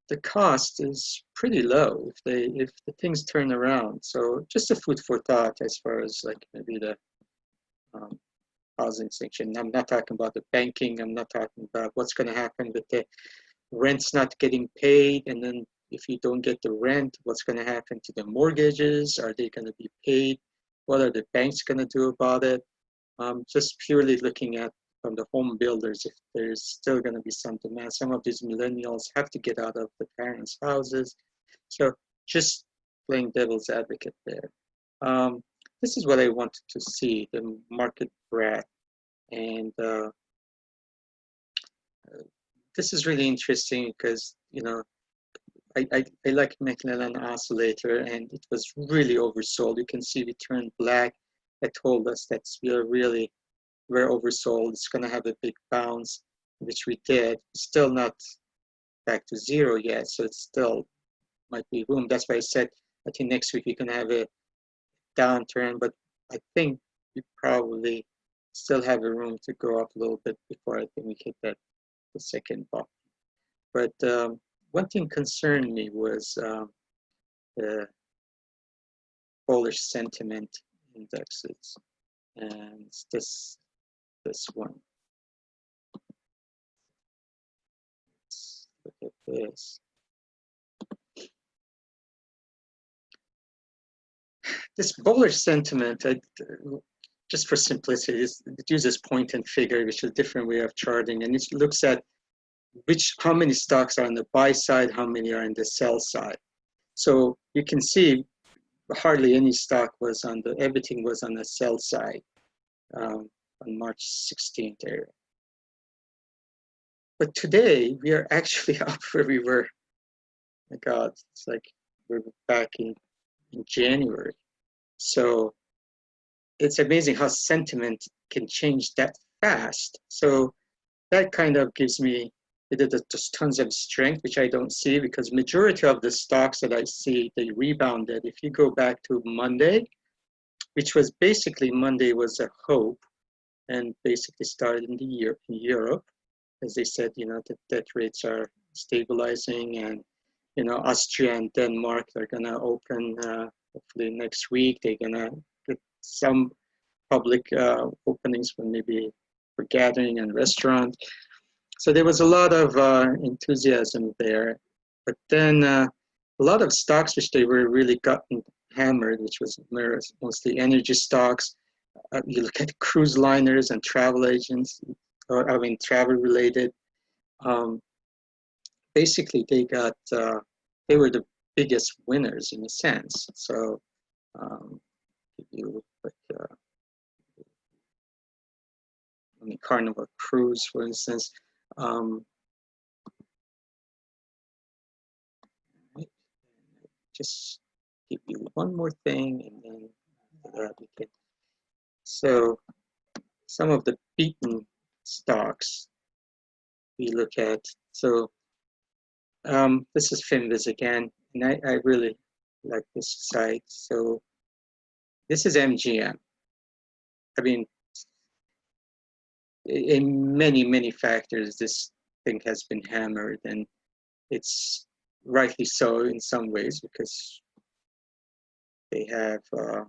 the cost is pretty low if the things turn around. So just a food for thought as far as like maybe the housing section. I'm not talking about the banking. I'm not talking about what's going to happen with the rent's not getting paid, and then if you don't get the rent, what's going to happen to the mortgages? Are they going to be paid? What are the banks going to do about it? Just purely looking at from the home builders, if there's still going to be some demand. Some of these millennials have to get out of the parents' houses. So just playing devil's advocate there. This is what I wanted to see, the market breadth. And this is really interesting because, I like McClellan oscillator, and it was really oversold. You can see we turned black. That told us that we're oversold. It's going to have a big bounce, which we did. Still not back to zero yet, so it still might be room. That's why I said I think next week we're going to have a downturn, but I think we probably still have a room to go up a little bit before I think we hit the second bump. But one thing concerned me was the bullish sentiment indexes, and it's this one. Let's look at this. This bullish sentiment, just for simplicity, it uses point and figure, which is a different way of charting, and it looks at how many stocks are on the buy side, how many are on the sell side. So you can see hardly any stock was everything was on the sell side on March 16th area. But today we are actually up where we were. My God, it's like we're back in January. So it's amazing how sentiment can change that fast. So that kind of gives me just tons of strength, which I don't see because majority of the stocks that I see, they rebounded. If you go back to Monday, which was basically Monday was a hope, and basically started in Europe, as they said, the debt rates are stabilizing, and Austria and Denmark are gonna open hopefully next week. They're gonna get some public openings for maybe for gathering and restaurant. So there was a lot of enthusiasm there, but then a lot of stocks which they were really gotten hammered, which was mostly energy stocks. You look at cruise liners and travel agents, travel related. um, basically they were the biggest winners in a sense. So if you like, I mean, Carnival Cruise, for instance. Right, just give you one more thing, and then after that we can. So some of the beaten stocks we look at. So this is Finviz again, and I really like this site. So this is MGM. I mean, in many factors, this thing has been hammered, and it's rightly so in some ways because they have a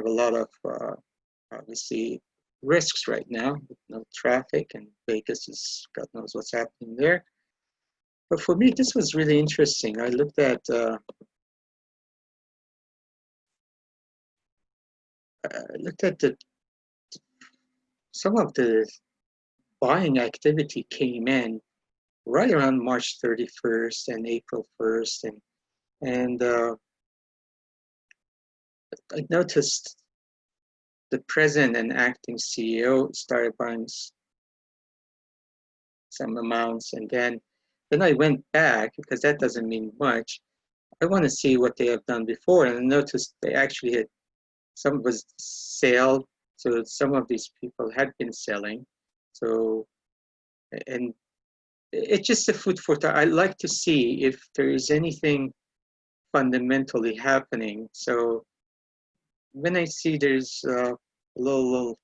lot of obviously risks right now with no traffic, and Vegas is God knows what's happening there. But for me, this was really interesting. I looked at some of the buying activity came in right around March 31st and April 1st, and I noticed the president and acting CEO started buying some amounts, and then I went back because that doesn't mean much. I want to see what they have done before, and I noticed they actually had some was sale. So some of these people had been selling. So, and it's just a food for thought. I like to see if there is anything fundamentally happening. So when I see there's little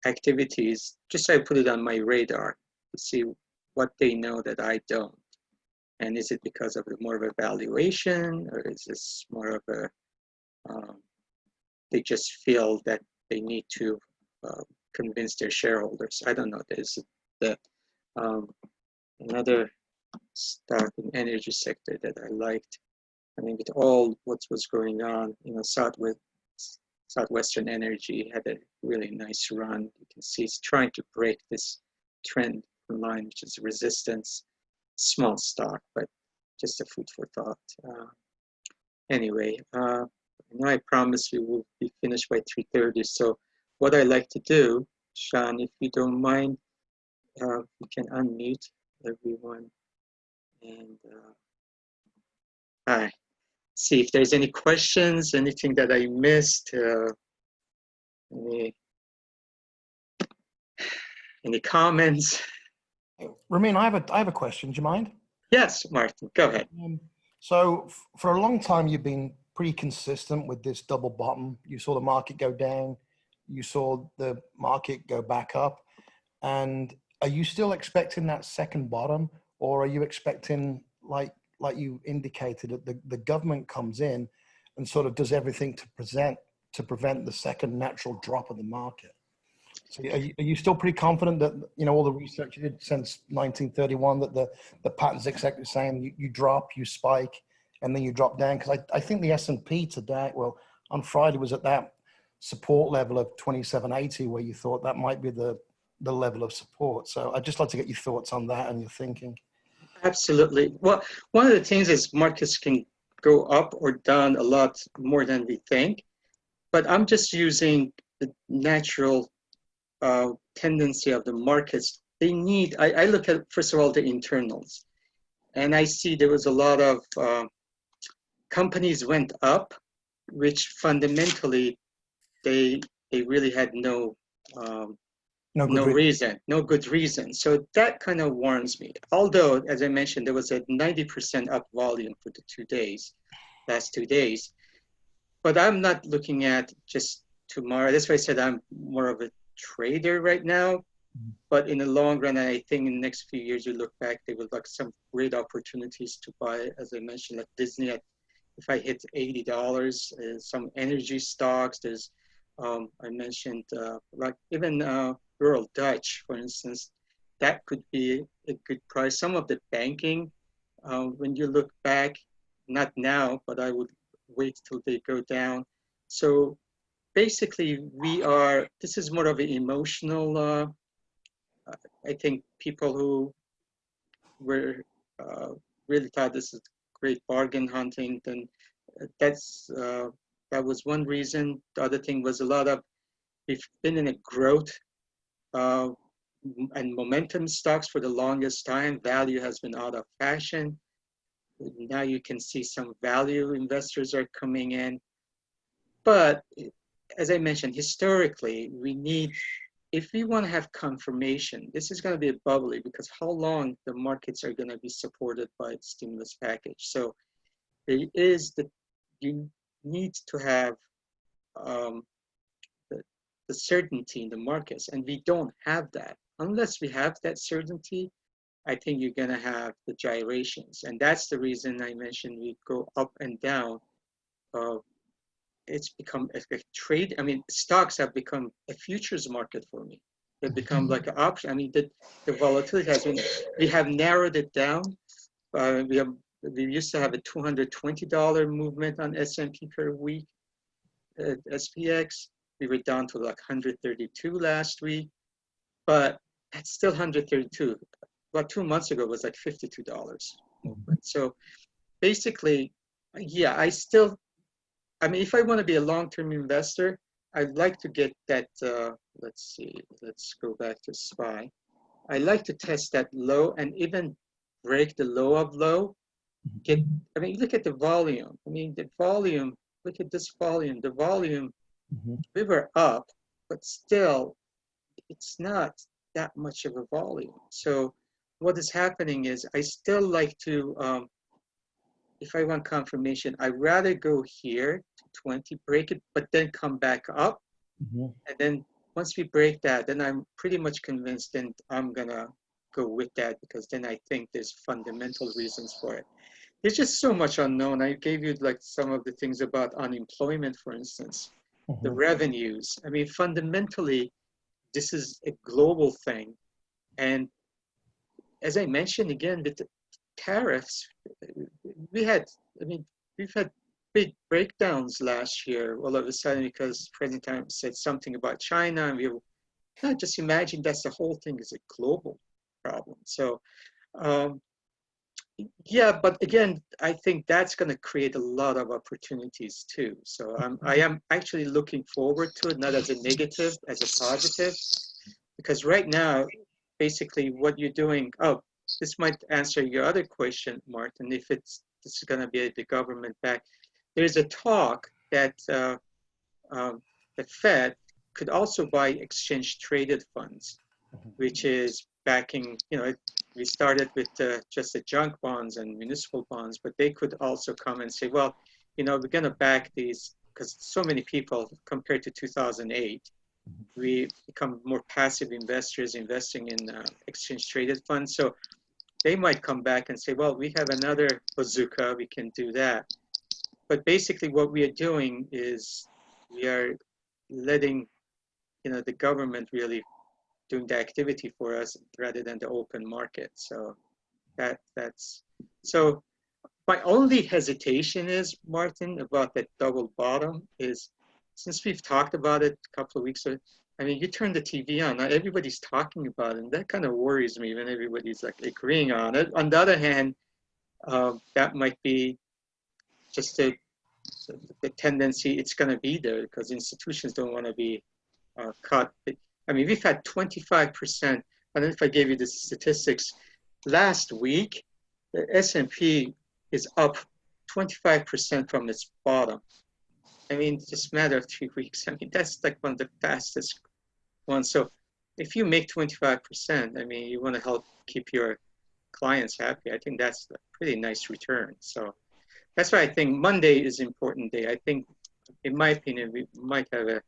activities, just I put it on my radar to see what they know that I don't. And is it because of more of a valuation, or is this more of a they just feel that they need to convince their shareholders? I don't know. There's the another stock in energy sector that I liked. I mean, with all what was going on, you know, Southwestern Energy had a really nice run. You can see it's trying to break this trend line, which is resistance. Small stock, but just a food for thought. Anyway, I promise we will be finished by 3:30. So what I like to do, Sean, if you don't mind, we can unmute everyone and see if there's any questions, anything that I missed, any comments. Ramin, I have a question. Do you mind? Yes, Martin, go ahead. So for a long time, you've been pretty consistent with this double bottom. You saw the market go down, you saw the market go back up. And are you still expecting that second bottom, or are you expecting, like you indicated, that the government comes in and sort of does everything to prevent the second natural drop of the market? So are you still pretty confident that, you know, all the research you did since 1931, that the pattern's exactly the same? You drop, you spike, and then you drop down? Because I think the S&P today, well, on Friday, was at that support level of 2780, where you thought that might be the level of support. So I'd just like to get your thoughts on that and your thinking. Absolutely. Well, one of the things is markets can go up or down a lot more than we think, but I'm just using the natural tendency of the markets. They need, I look at, first of all, the internals, and I see there was a lot of companies went up, which fundamentally they really had no good reason. So that kind of warns me. Although, as I mentioned, there was a 90% up volume for the last 2 days. But I'm not looking at just tomorrow. That's why I said I'm more of a trader right now. But in the long run, I think in the next few years, you look back, they will like some great opportunities to buy, as I mentioned, like Disney. If I hit $80, some energy stocks. There's, I mentioned, like even Royal Dutch, for instance, that could be a good price. Some of the banking, when you look back, not now, but I would wait till they go down. So basically, this is more of an emotional, I think people who were uh, really thought this is great bargain hunting, then that's that was one reason. The other thing was a lot of we've been in a growth uh, and momentum stocks for the longest time. Value has been out of fashion. Now you can see some value investors are coming in. But as I mentioned, historically, we need, if we want to have confirmation, this is going to be a bubbly because how long the markets are going to be supported by the stimulus package. So there is the, you need to have um, the, the certainty in the markets, and we don't have that. Unless we have that certainty, I think you're going to have the gyrations. And that's the reason I mentioned we go up and down. It's become a trade. I mean, stocks have become a futures market for me. They've become like an option. I mean, the volatility has been, we have narrowed it down. We used to have a $220 movement on S&P per week at SPX. We were down to like 132 last week, but that's still 132. About 2 months ago, it was like $52 movement. So basically, yeah, I mean, if I want to be a long-term investor, I'd like to get that, let's see, let's go back to SPY. I like to test that low and even break the low of low. I mean, look at the volume. I mean, the volume, look at this volume. The volume, we were up, but still, it's not that much of a volume. So what is happening is I still like to, if I want confirmation, I'd rather go here to 20, break it, but then come back up. And then once we break that, then I'm pretty much convinced then I'm gonna go with that because then I think there's fundamental reasons for it. There's just so much unknown. I gave you like some of the things about unemployment, for instance, the revenues. I mean, fundamentally, this is a global thing. And as I mentioned again, with the tariffs, we've had big breakdowns last year all of a sudden because President Trump said something about China, and we not just imagine that's the whole thing is a global problem. So yeah, but again, I think that's going to create a lot of opportunities too. So I am actually looking forward to it, not as a negative, as a positive, because right now, basically what you're doing, this might answer your other question, Martin, if this is going to be the government back. There's a talk that the Fed could also buy exchange traded funds, which is backing, we started with just the junk bonds and municipal bonds, but they could also come and say, well, we're going to back these because so many people compared to 2008, we become more passive investors investing in exchange traded funds. So they might come back and say, well, we have another bazooka, we can do that. But basically what we are doing is we are letting, the government really doing the activity for us rather than the open market. So so my only hesitation is, Martin, about that double bottom is, since we've talked about it a couple of weeks ago, I mean, you turn the TV on, not everybody's talking about it, and that kind of worries me when everybody's like agreeing on it. On the other hand, that might be just the tendency, it's going to be there because institutions don't want to be cut. I mean, we've had 25%. I don't know if I gave you the statistics. Last week, the S&P is up 25% from its bottom. I mean, it's just a matter of 3 weeks. I mean, that's like one of the fastest ones. So if you make 25%, I mean, you want to help keep your clients happy. I think that's a pretty nice return. So that's why I think Monday is an important day. I think, in my opinion, we might have a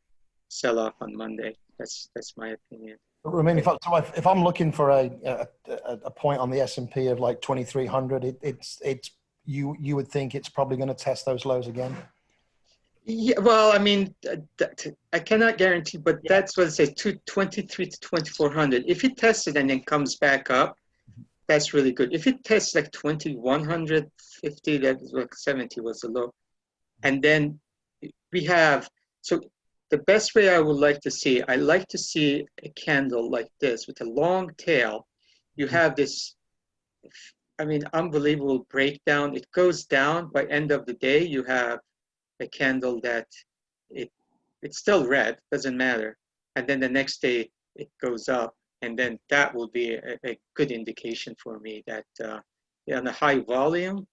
sell-off on Monday. That's my opinion. I mean, if I'm looking for a point on the S&P of like 2,300, you would think it's probably going to test those lows again. Yeah, well, I mean, I cannot guarantee, but that's what it says, 23 to 2,400. If it tests it and then comes back up, that's really good. If it tests like 2,150, that was like 70 was the low. And then we have, so the best way I would like to see, I like to see a candle like this with a long tail. You have this I mean, unbelievable breakdown. It goes down. By end of the day, you have a candle that it it's still red, doesn't matter. And then the next day it goes up, and then that will be a good indication for me that on a high volume,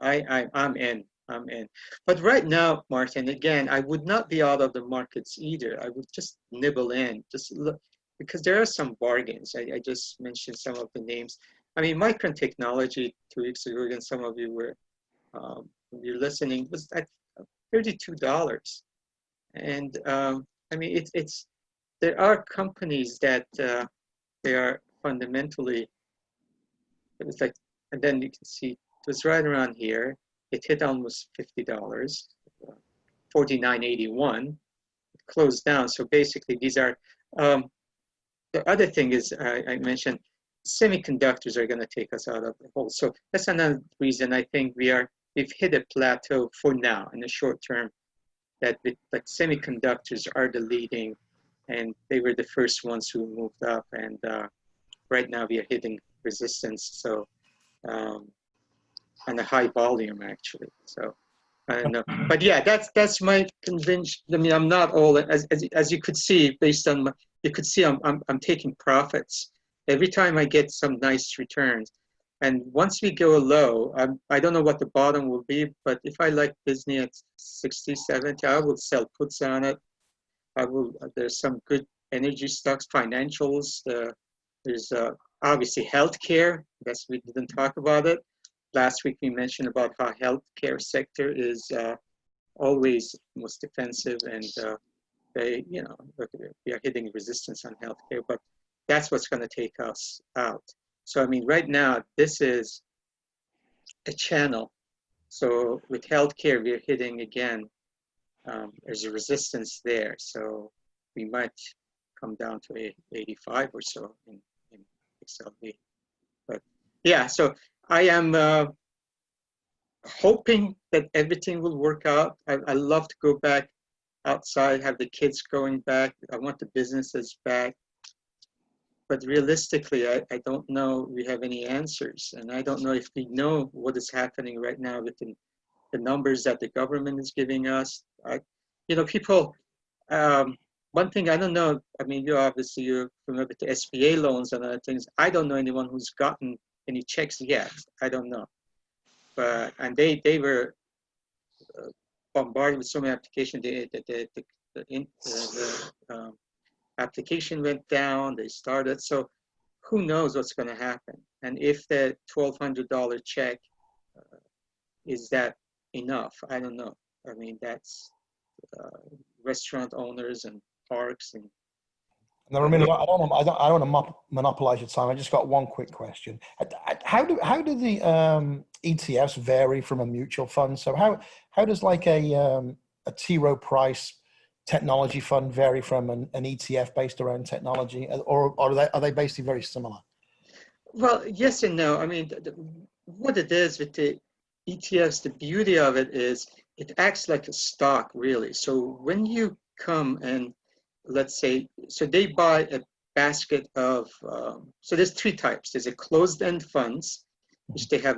I'm in. I'm in. But right now, Martin, again, I would not be out of the markets either. I would just nibble in, just look, because there are some bargains. I just mentioned some of the names. I mean, Micron Technology 2 weeks ago, and some of you were, when you're listening, was at $32. And I mean, there are companies that they are fundamentally, it was like, and then you can see it was right around here. It hit almost $50, 49.81. It closed down. So basically, these are the other thing is I mentioned semiconductors are going to take us out of the hole. So that's another reason I think we've hit a plateau for now in the short term. That semiconductors are the leading, and they were the first ones who moved up. And right now we are hitting resistance. So on a high volume actually. So I don't know, but yeah, that's my conviction. I mean, I'm not all as you could see based on you could see I'm taking profits every time I get some nice returns. And once we go low, I don't know what the bottom will be, but if I like Disney at 60, 70, I will sell puts on it. There's some good energy stocks, financials. There's obviously healthcare. We didn't talk about it. Last week we mentioned about how healthcare sector is always most defensive, and we are hitting resistance on healthcare, but that's what's going to take us out. So, I mean, right now, this is a channel. So with healthcare, we're hitting again, there's a resistance there. So we might come down to 85 or so in XLV. But yeah, so I am hoping that everything will work out. I love to go back outside, have the kids going back. I want the businesses back. But realistically, I don't know we have any answers. And I don't know if we know what is happening right now with the numbers that the government is giving us. People, one thing I don't know, I mean, you're familiar with the SBA loans and other things. I don't know anyone who's gotten any checks yet. I don't know. And they were bombarded with so many applications. The application went down, they started. So who knows what's going to happen? And if the $1,200 check, is that enough? I don't know. I mean, that's restaurant owners and parks. And no, I don't want to monopolize your time. I just got one quick question. How do the ETFs vary from a mutual fund? So how does like a T. Rowe Price technology fund vary from an ETF based around technology, or are they basically very similar? Well, yes and no. I mean, what it is with the ETFs, the beauty of it is it acts like a stock, really. So when you come and let's say, so they buy a basket of, so there's three types. There's a closed-end funds, which they have,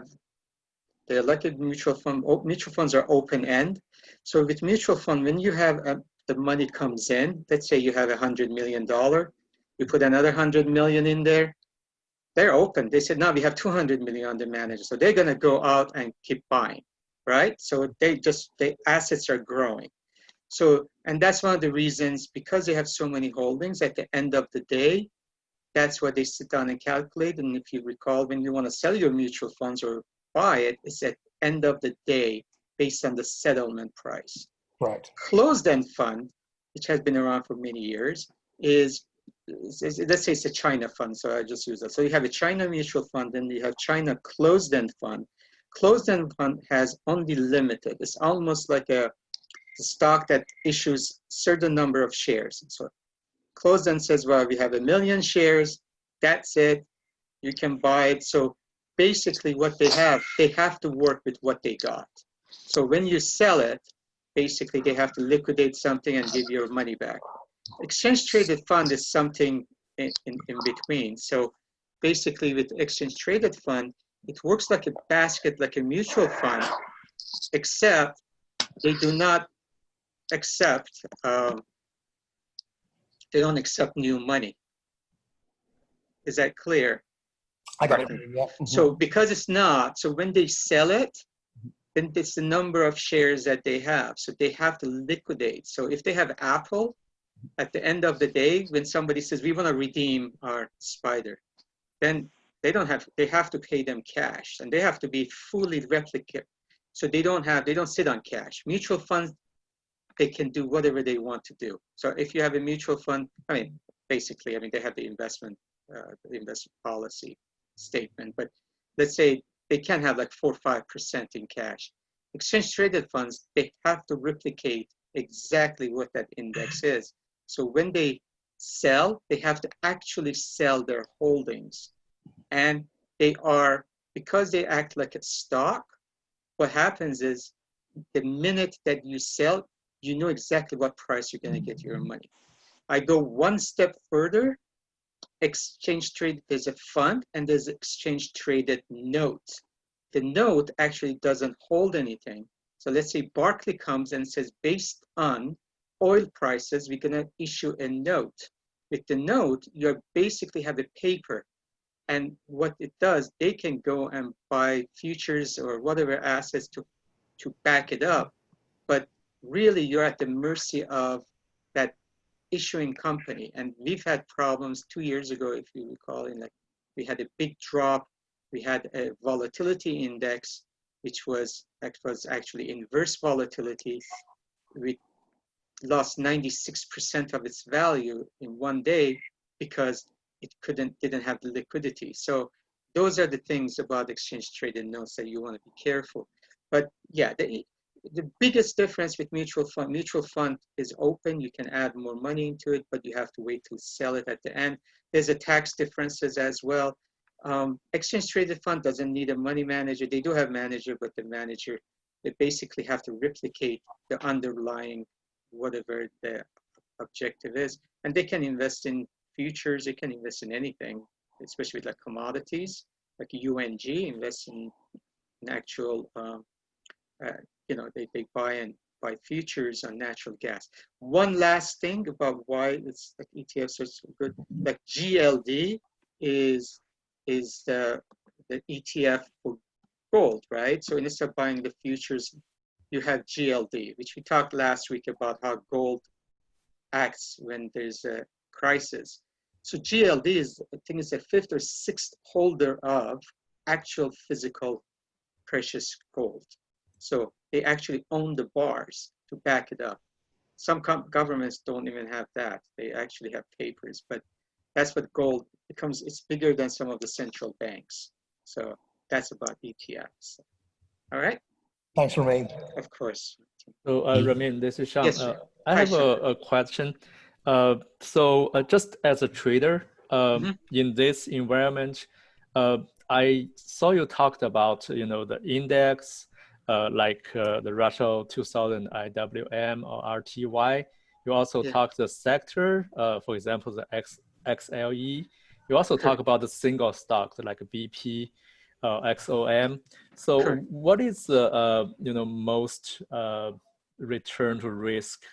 the elected mutual fund. Mutual funds are open-end. So with mutual fund, when you have the money comes in, let's say you have $100 million, you put another 100 million in there, they're open. They said, no, we have 200 million under management. So they're going to go out and keep buying, right? So the assets are growing. So, and that's one of the reasons, because they have so many holdings at the end of the day, that's what they sit down and calculate. And if you recall, when you want to sell your mutual funds or buy it, it's at the end of the day based on the settlement price. Right. Closed-end fund, which has been around for many years, is let's say it's a China fund, so I just use that. So you have a China mutual fund, and you have China closed-end fund. Closed-end fund has only limited. It's almost like a stock that issues certain number of shares. So closed-end says, well, we have 1 million shares. That's it. You can buy it. So basically, what they have to work with what they got. So when you sell it, basically they have to liquidate something and give your money back. Exchange traded fund is something in between. So basically with exchange traded fund, it works like a basket, like a mutual fund, except they do not accept, they don't accept new money. Is that clear? I got it. Yeah. So because it's not, so when they sell it, then it's the number of shares that they have. So they have to liquidate. So if they have Apple, at the end of the day, when somebody says, we want to redeem our Spider, then they have to pay them cash, and they have to be fully replicate. So they don't sit on cash. Mutual funds, they can do whatever they want to do. So if you have a mutual fund, basically, they have the investment policy statement, but let's say they can have like 4 or 5% in cash. Exchange traded funds, they have to replicate exactly what that index is. So when they sell, they have to actually sell their holdings. And because they act like a stock, what happens is the minute that you sell, you know exactly what price you're going to get your money. I go one step further. Exchange traded, there's a fund and there's exchange traded note. The note actually doesn't hold anything. So let's say Barclay comes and says, based on oil prices, we're going to issue a note. With the note, you basically have a paper. And what it does, they can go and buy futures or whatever assets to back it up. But really, you're at the mercy of that issuing company. And we've had problems 2 years ago, if you recall, we had a big drop. We had a volatility index, which was actually inverse volatility. We lost 96% of its value in one day because it didn't have the liquidity. So those are the things about exchange traded notes that you want to be careful. But yeah, the biggest difference with mutual fund is open. You can add more money into it, but you have to wait to sell it at the end. There's a tax differences as well. Exchange traded fund doesn't need a money manager. They do have manager, but the manager, they basically have to replicate the underlying whatever the objective is. And they can invest in futures, they can invest in anything, especially with like commodities, like UNG, invest in actual, they buy futures on natural gas. One last thing about why it's like ETFs are so good, like GLD is the ETF for gold, right? So instead of buying the futures, you have GLD, which we talked last week about how gold acts when there's a crisis. So GLD is, I think it's the 5th or 6th holder of actual physical precious gold. So they actually own the bars to back it up. Some governments don't even have that. They actually have papers, but that's what gold becomes. It's bigger than some of the central banks. So that's about ETFs. All right. Thanks, Ramin. Of course. So Ramin, this is Sean. Yes, I have a question. So just as a trader in this environment, I saw you talked about the index, like the Russell 2000 IWM or RTY. You also talked the sector, for example, the XLE. You also talk about the single stocks like BP, XOM. So what is the most return to risk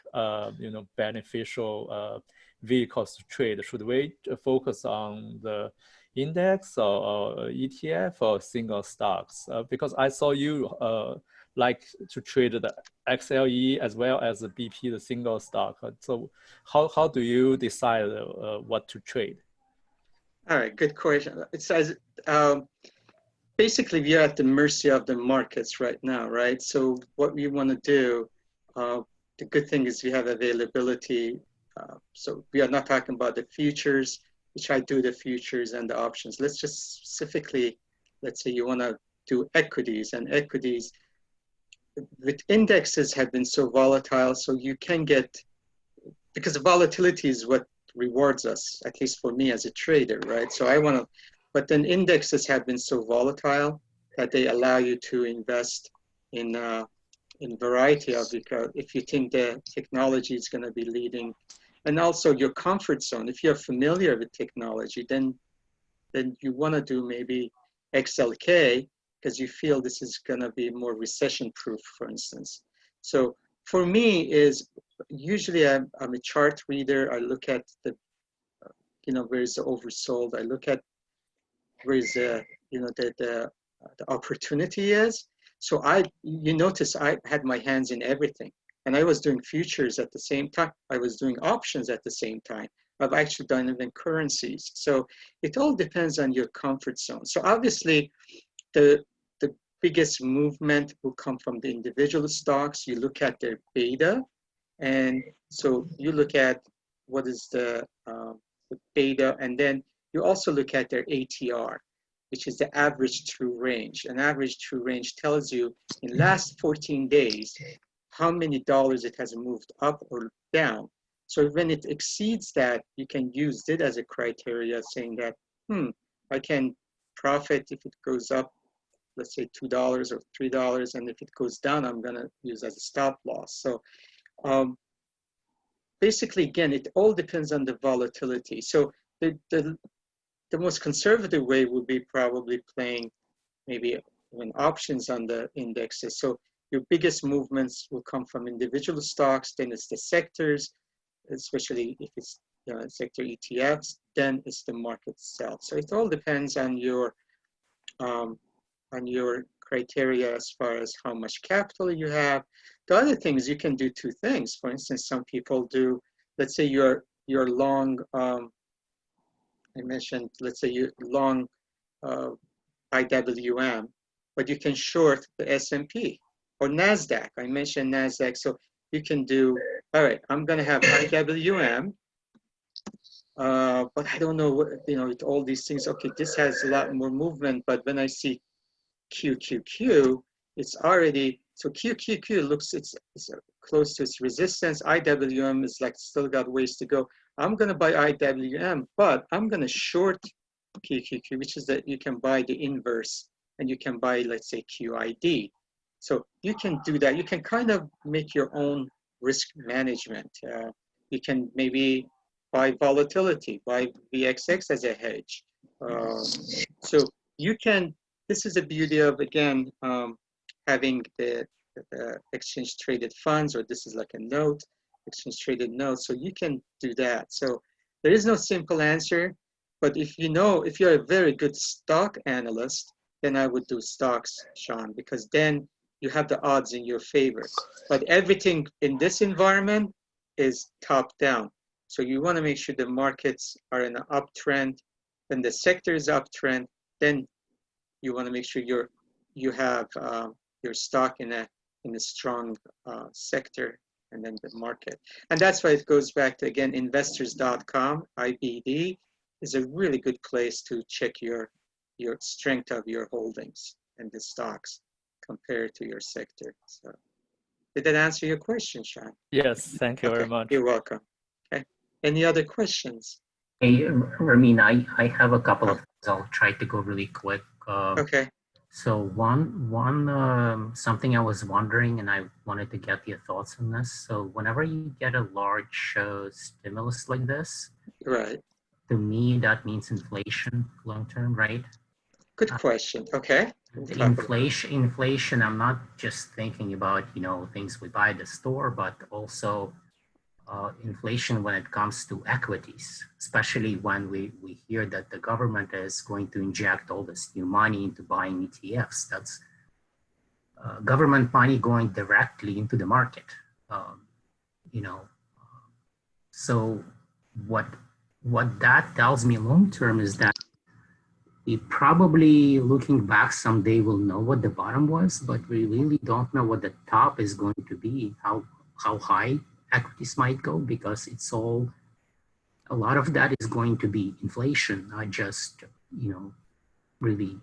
beneficial vehicles to trade? Should we focus on the index or ETF or single stocks? Because I saw you like to trade the XLE as well as the BP, the single stock. So how do you decide what to trade? All right, good question. It says basically we are at the mercy of the markets right now, right? So what we want to do, the good thing is we have availability. So we are not talking about the futures, which I do the futures and the options. Let's just specifically, let's say you want to do equities, and equities with indexes have been so volatile. So you can get, because the volatility is what rewards us, at least for me as a trader, right? So I want to, but then indexes have been so volatile that they allow you to invest in variety of, because if you think the technology is going to be leading, and also your comfort zone. If you're familiar with technology, then then you want to do maybe XLK because you feel this is going to be more recession proof, for instance. So for me is usually I'm a chart reader. I look at the, where is the oversold. I look at where is the, the opportunity is. So you notice I had my hands in everything. And I was doing futures at the same time. I was doing options at the same time. I've actually done it in currencies. So it all depends on your comfort zone. So obviously, the biggest movement will come from the individual stocks. You look at their beta. And so you look at what is the beta. And then you also look at their ATR, which is the average true range. An average true range tells you in last 14 days, how many dollars it has moved up or down. So when it exceeds that, you can use it as a criteria saying that, I can profit if it goes up, let's say $2 or $3. And if it goes down, I'm gonna use as a stop loss. So basically, again, it all depends on the volatility. So the most conservative way would be probably playing maybe when options on the indexes. So your biggest movements will come from individual stocks, then it's the sectors, especially if it's sector ETFs, then it's the market itself. So it all depends on your criteria as far as how much capital you have. The other thing is you can do two things. For instance, some people do, let's say you're long, I mentioned, let's say you're long IWM, but you can short the S&P or NASDAQ. I mentioned NASDAQ. So you can do, all right, I'm going to have IWM, but I don't know what, with all these things, okay, this has a lot more movement, but when I see QQQ, it's already, so QQQ looks, it's close to its resistance. IWM is like still got ways to go. I'm going to buy IWM, but I'm going to short QQQ, which is that you can buy the inverse and you can buy, let's say, QID. So you can do that. You can kind of make your own risk management. You can maybe buy volatility, buy VXX as a hedge. So you can, this is the beauty of, again, having the exchange traded funds, or this is like a note, exchange traded note. So you can do that. So there is no simple answer, but if you're a very good stock analyst, then I would do stocks, Sean, because then you have the odds in your favor. But everything in this environment is top down. So you want to make sure the markets are in an uptrend, then the sector is uptrend, then you want to make sure you have your stock in a strong sector, and then the market. And that's why it goes back to, again, investors.com, IBD is a really good place to check your strength of your holdings and the stocks compared to your sector. So did that answer your question, Sean? Yes, thank you very much. You're welcome. Okay. Any other questions? Hey, Ramin, I have a couple of things. I'll try to go really quick. Okay. So one something I was wondering, and I wanted to get your thoughts on this. So whenever you get a large stimulus like this, Right. To me, that means inflation long term, right? Good question. Okay. Inflation, I'm not just thinking about, things we buy at the store, but also inflation when it comes to equities, especially when we hear that the government is going to inject all this new money into buying ETFs. That's government money going directly into the market. So what that tells me long term is that we probably, looking back someday, will know what the bottom was, but we really don't know what the top is going to be, how high equities might go, because a lot of that is going to be inflation, not just, really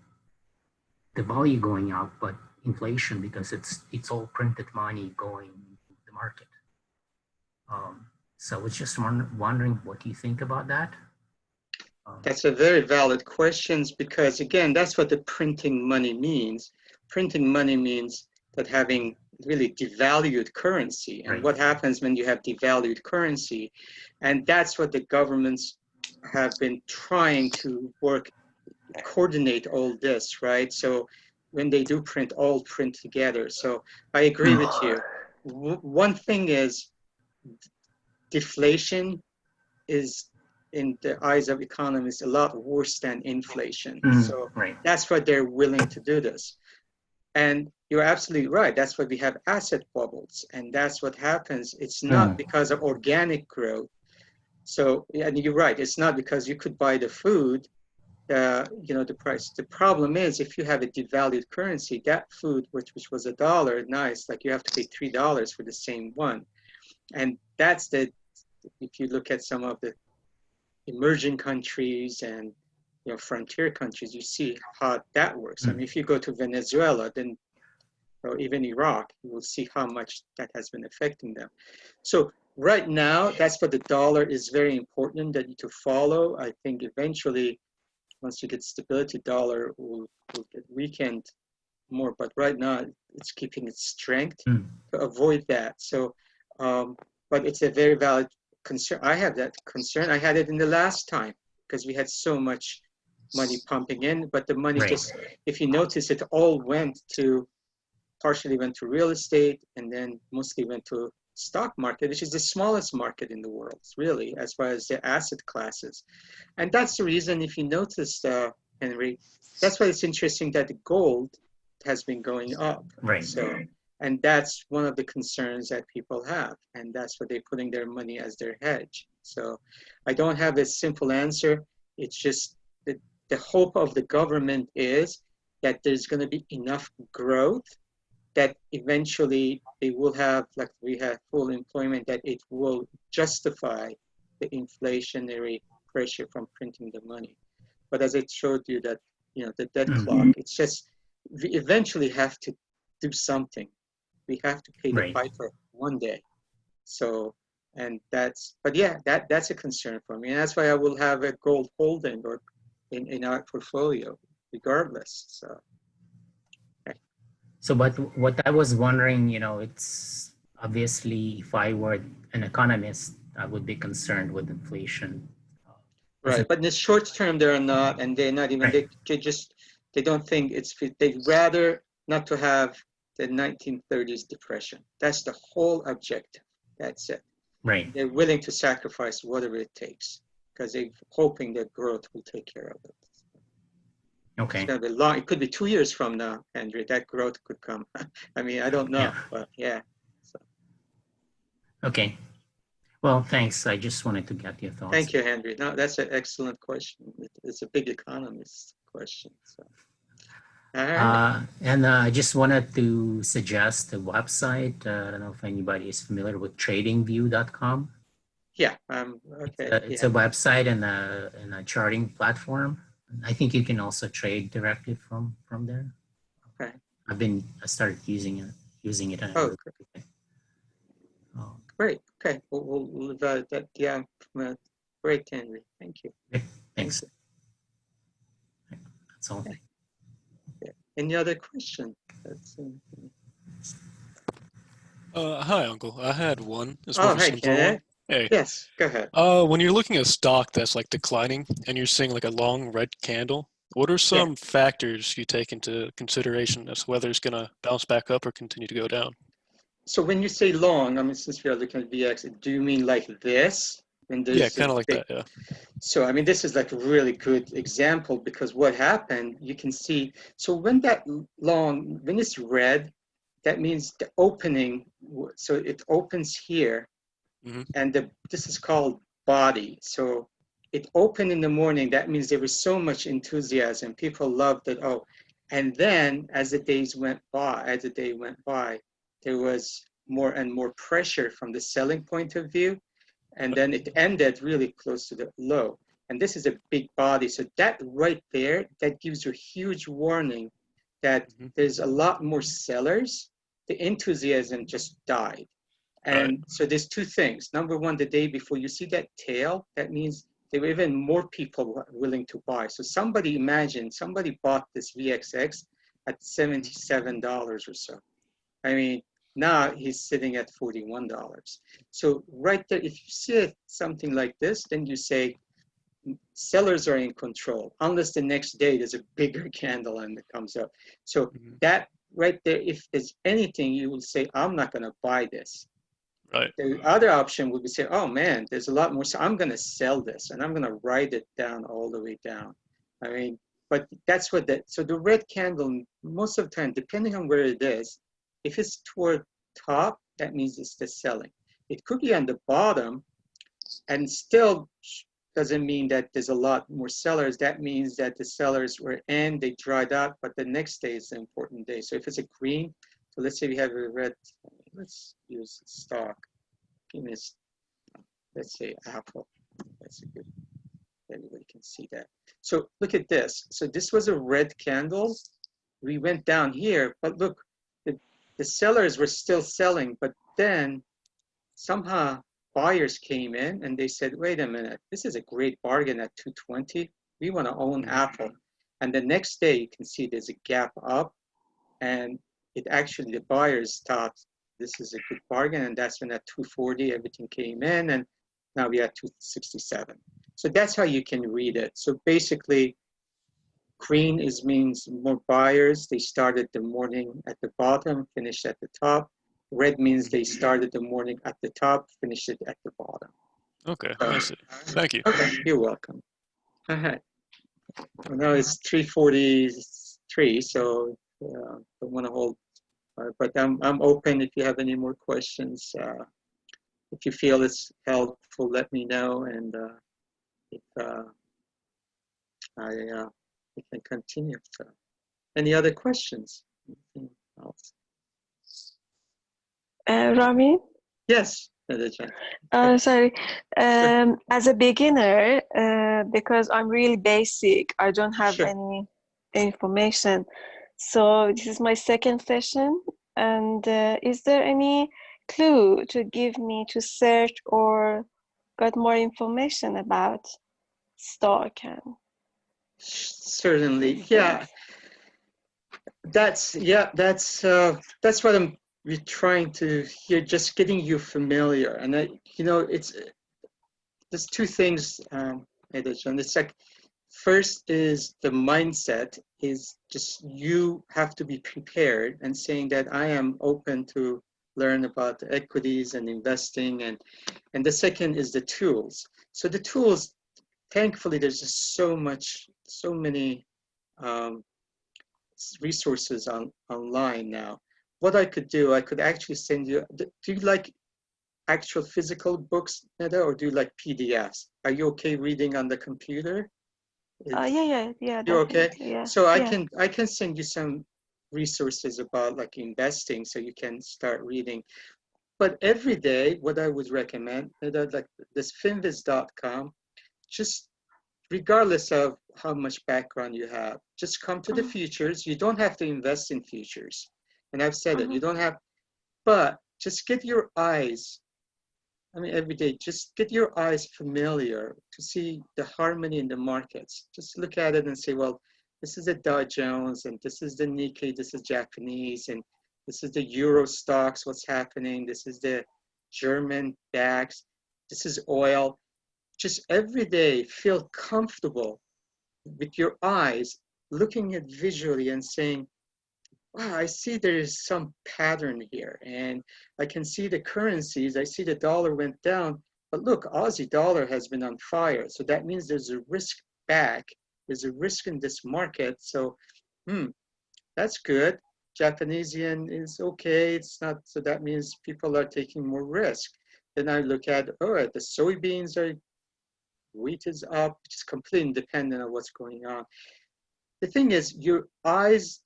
the value going up, but inflation, because it's all printed money going into the market. So I was just wondering, what do you think about that? That's a very valid question, because again, that's what the printing money means. Printing money means that having really devalued currency, and what happens when you have devalued currency, and that's what the governments have been trying to work coordinate all this, right? So when they do print, all print together. So I agree with you. One thing is deflation is, in the eyes of economists, a lot worse than inflation. So Right. that's why they're willing to do this. And you're absolutely right. That's why we have asset bubbles. And that's what happens. It's not because of organic growth. So, and you're right, it's not because you could buy the food, the price. The problem is if you have a devalued currency, that food, which was $1, nice, like you have to pay $3 for the same one. And that's if you look at some of the emerging countries and frontier countries, you see how that works. I mean, if you go to Venezuela, then or even Iraq, you will see how much that has been affecting them. So right now, that's what the dollar is very important that you to follow. I think eventually, once you get stability, dollar will get weakened more. But right now, it's keeping its strength to avoid that. So, but it's a very valid concern. I have that concern. I had it in the last time because we had so much money pumping in, but the money just, if you notice, it all partially went to real estate and then mostly went to stock market, which is the smallest market in the world, really, as far as the asset classes. And that's the reason, if you noticed, Henry, that's why it's interesting that the gold has been going up. Right. So, and that's one of the concerns that people have. And that's what they're putting their money as their hedge. So I don't have a simple answer. It's just that the hope of the government is that there's going to be enough growth that eventually they will have, like we have full employment, that it will justify the inflationary pressure from printing the money. But as I showed you that, the debt clock, it's just, we eventually have to do something. We have to pay the piper one day. So, and but yeah, that's a concern for me. And that's why I will have a gold holding or in our portfolio, regardless, so. So, but what I was wondering, it's obviously if I were an economist, I would be concerned with inflation. Right, but in the short term, they're not, and they're not even, they don't think they'd rather not to have the 1930s depression. That's the whole objective. That's it. Right. They're willing to sacrifice whatever it takes because they're hoping that growth will take care of it. Okay. It's gonna be long. It could be 2 years from now, Andrew. That growth could come. I mean, I don't know, but yeah. So. Okay. Well, thanks. I just wanted to get your thoughts. Thank you, Henry. No, that's an excellent question. It's a big economist question. So. All right. And I just wanted to suggest a website. I don't know if anybody is familiar with tradingview.com. Yeah. Okay. It's a website and a charting platform. I think you can also trade directly from there. Okay. I started using it. Oh, great. Great. Okay. We'll evaluate that. Yeah. Great, Henry. Thank you. Okay. Thanks. That's all. Okay. Yeah. Any other question? Hi, Uncle. I had one. It's Oh, hey, Ken. Hey. Yes, go ahead. When you're looking at a stock that's like declining and you're seeing like a long red candle, what are some factors you take into consideration as to whether it's going to bounce back up or continue to go down? So when you say long, I mean, since we are looking at VX, do you mean like this? Yeah, kind of like that, yeah. So, I mean, this is like a really good example because what happened, you can see, so when when it's red, that means the opening, so it opens here, and this is called body. So it opened in the morning, that means there was so much enthusiasm. People loved it, and then as the day went by, there was more and more pressure from the selling point of view. And then it ended really close to the low. And this is a big body. So that right there, that gives you a huge warning that there's a lot more sellers. The enthusiasm just died. And so there's two things. Number one, the day before you see that tail, that means there were even more people willing to buy. So somebody bought this VXX at $77 or so. I mean, now he's sitting at $41. So right there, if you see something like this, then you say, sellers are in control unless the next day there's a bigger candle and it comes up. So Mhm. that right there, if there's anything, you will say, I'm not going to buy this. Right. The other option would be say, oh man, there's a lot more, so I'm going to sell this and I'm going to write it down all the way down. I mean, but that's what that, so the red candle, most of the time, depending on where it is, if it's toward top, that means it's the selling. It could be on the bottom and still doesn't mean that there's a lot more sellers. That means that the sellers were in, they dried up, but the next day is the important day. So if it's a green, so let's say we have a red, let's use stock. Give me, let's say Apple. That's a good, everybody can see that. So look at this. So this was a red candle. We went down here, but look, the sellers were still selling, but then somehow buyers came in and they said, wait a minute, this is a great bargain at 220. We want to own Apple. And the next day you can see there's a gap up and it actually, the buyers thought this is a good bargain. And that's when at 240, everything came in and now we are at 267. So that's how you can read it. So basically green means more buyers. They started the morning at the bottom, finished at the top. Red means they started the morning at the top, finished it at the bottom. Okay, I see. Thank you. Okay, you're welcome. All right. Well, now it's 3:43, so don't want to hold, but I'm open if you have any more questions. If you feel it's helpful, let me know, and if we can continue. So, any other questions? Anything else? Rami, Yes, Nadja. sorry. As a beginner, because I'm really basic, I don't have Sure. any information. So this is my second session. And is there any clue to give me to search or got more information about stock and Certainly, yeah. That's what we're trying to hear, just getting you familiar. And there's two things, Nadja. It's like, first is the mindset is just you have to be prepared and saying that I am open to learn about the equities and investing, and the second is the tools. So the tools, thankfully, there's just so many resources online now. What I could do, I could actually send you, do you like actual physical books, Neda, or do you like PDFs? Are you okay reading on the computer? yeah, You're okay? definitely, yeah. So yeah. I can send you some resources about like investing so you can start reading. But every day, what I would recommend, like this finviz.com, just regardless of how much background you have, just come to the futures. You don't have to invest in futures. And I've said it, you don't have, but just get your eyes, every day, just get your eyes familiar to see the harmony in the markets. Just look at it and say, well, this is the Dow Jones, and this is the Nikkei, this is Japanese, and this is the Euro stocks, what's happening. This is the German DAX, this is oil. Just every day feel comfortable with your eyes, looking at visually and saying, wow, I see there is some pattern here. And I can see the currencies. I see the dollar went down, but look, Aussie dollar has been on fire. So that means there's a risk back. There's a risk in this market. So, that's good. Japanese yen is okay. It's not, so that means people are taking more risk. Then I look at, all right, the soybeans are, wheat is up, it's completely independent of what's going on. The thing is, your eyes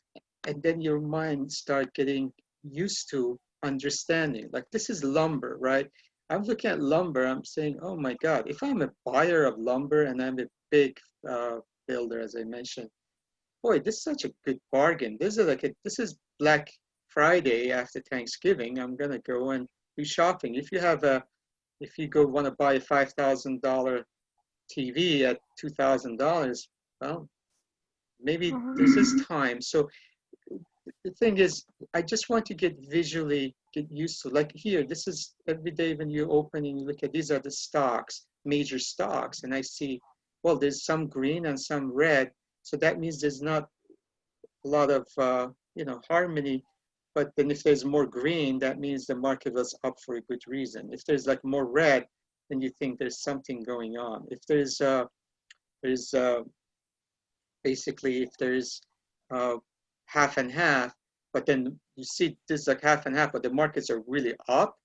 and then your mind start getting used to understanding. Like this is lumber, right? I'm looking at lumber, I'm saying, oh my God, if I'm a buyer of lumber and I'm a big builder, as I mentioned, boy, this is such a good bargain. This is Black Friday after Thanksgiving. I'm gonna go and do shopping. If you go want to buy a $5,000 TV at $2,000, well, maybe this is time. So the thing is, I just want to get used to, like here, this is every day when you open and you look at, these are the stocks, major stocks, and I see well, there's some green and some red. So that means there's not a lot of, harmony. But then if there's more green, that means the market was up for a good reason. If there's like more red, then you think there's something going on. If there's basically if there's half and half, but then you see this like half and half, but the markets are really up,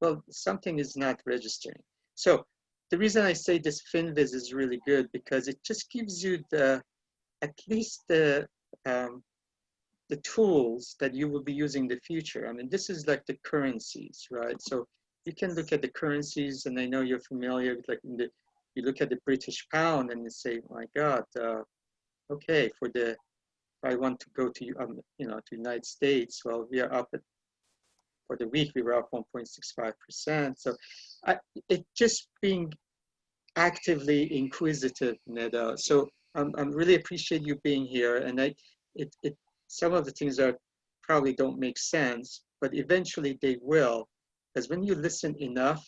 well, something is not registering. So the reason I say this FinViz is really good because it just gives you at least the tools that you will be using in the future. I mean, this is like the currencies, right? So you can look at the currencies, and I know you're familiar with like you look at the British pound and you say, my God, okay, if I want to go to to United States, well, we are up for the week we were up 1.65%. So it just being actively inquisitive, Neda. So I'm really appreciate you being here, and some of the things that probably don't make sense, but eventually they will, because when you listen enough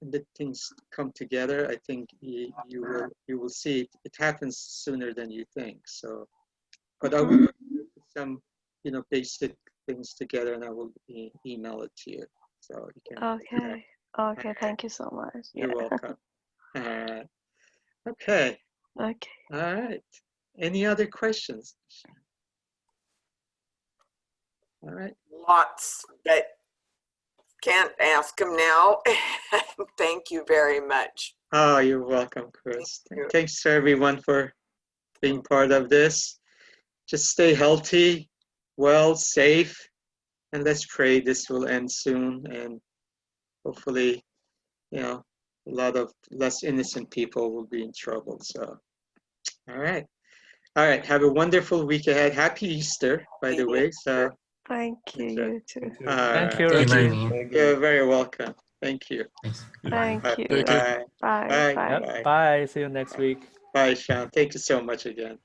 and the things come together, I think you will see it happens sooner than you think. So, but I will put some basic things together, and I will email it to you, so you can. Okay. Thank you so much. You're welcome. Okay. Okay. All right. Any other questions? All right. Lots, but can't ask them now. Thank you very much. Oh, you're welcome, Chris. Thanks to everyone for being part of this. Just stay healthy, well, safe, and let's pray this will end soon, and hopefully, a lot of less innocent people will be in trouble. So, all right. Have a wonderful week ahead. Happy Easter, by the way. So, Thank you. You too. Thank you, Thank you, Rajiv. Rami. You're very welcome. Thank you. Thanks. Thank you. Take care. Bye. Bye. Bye. Yep. Bye. See you next week. Bye, Sean. Thank you so much again.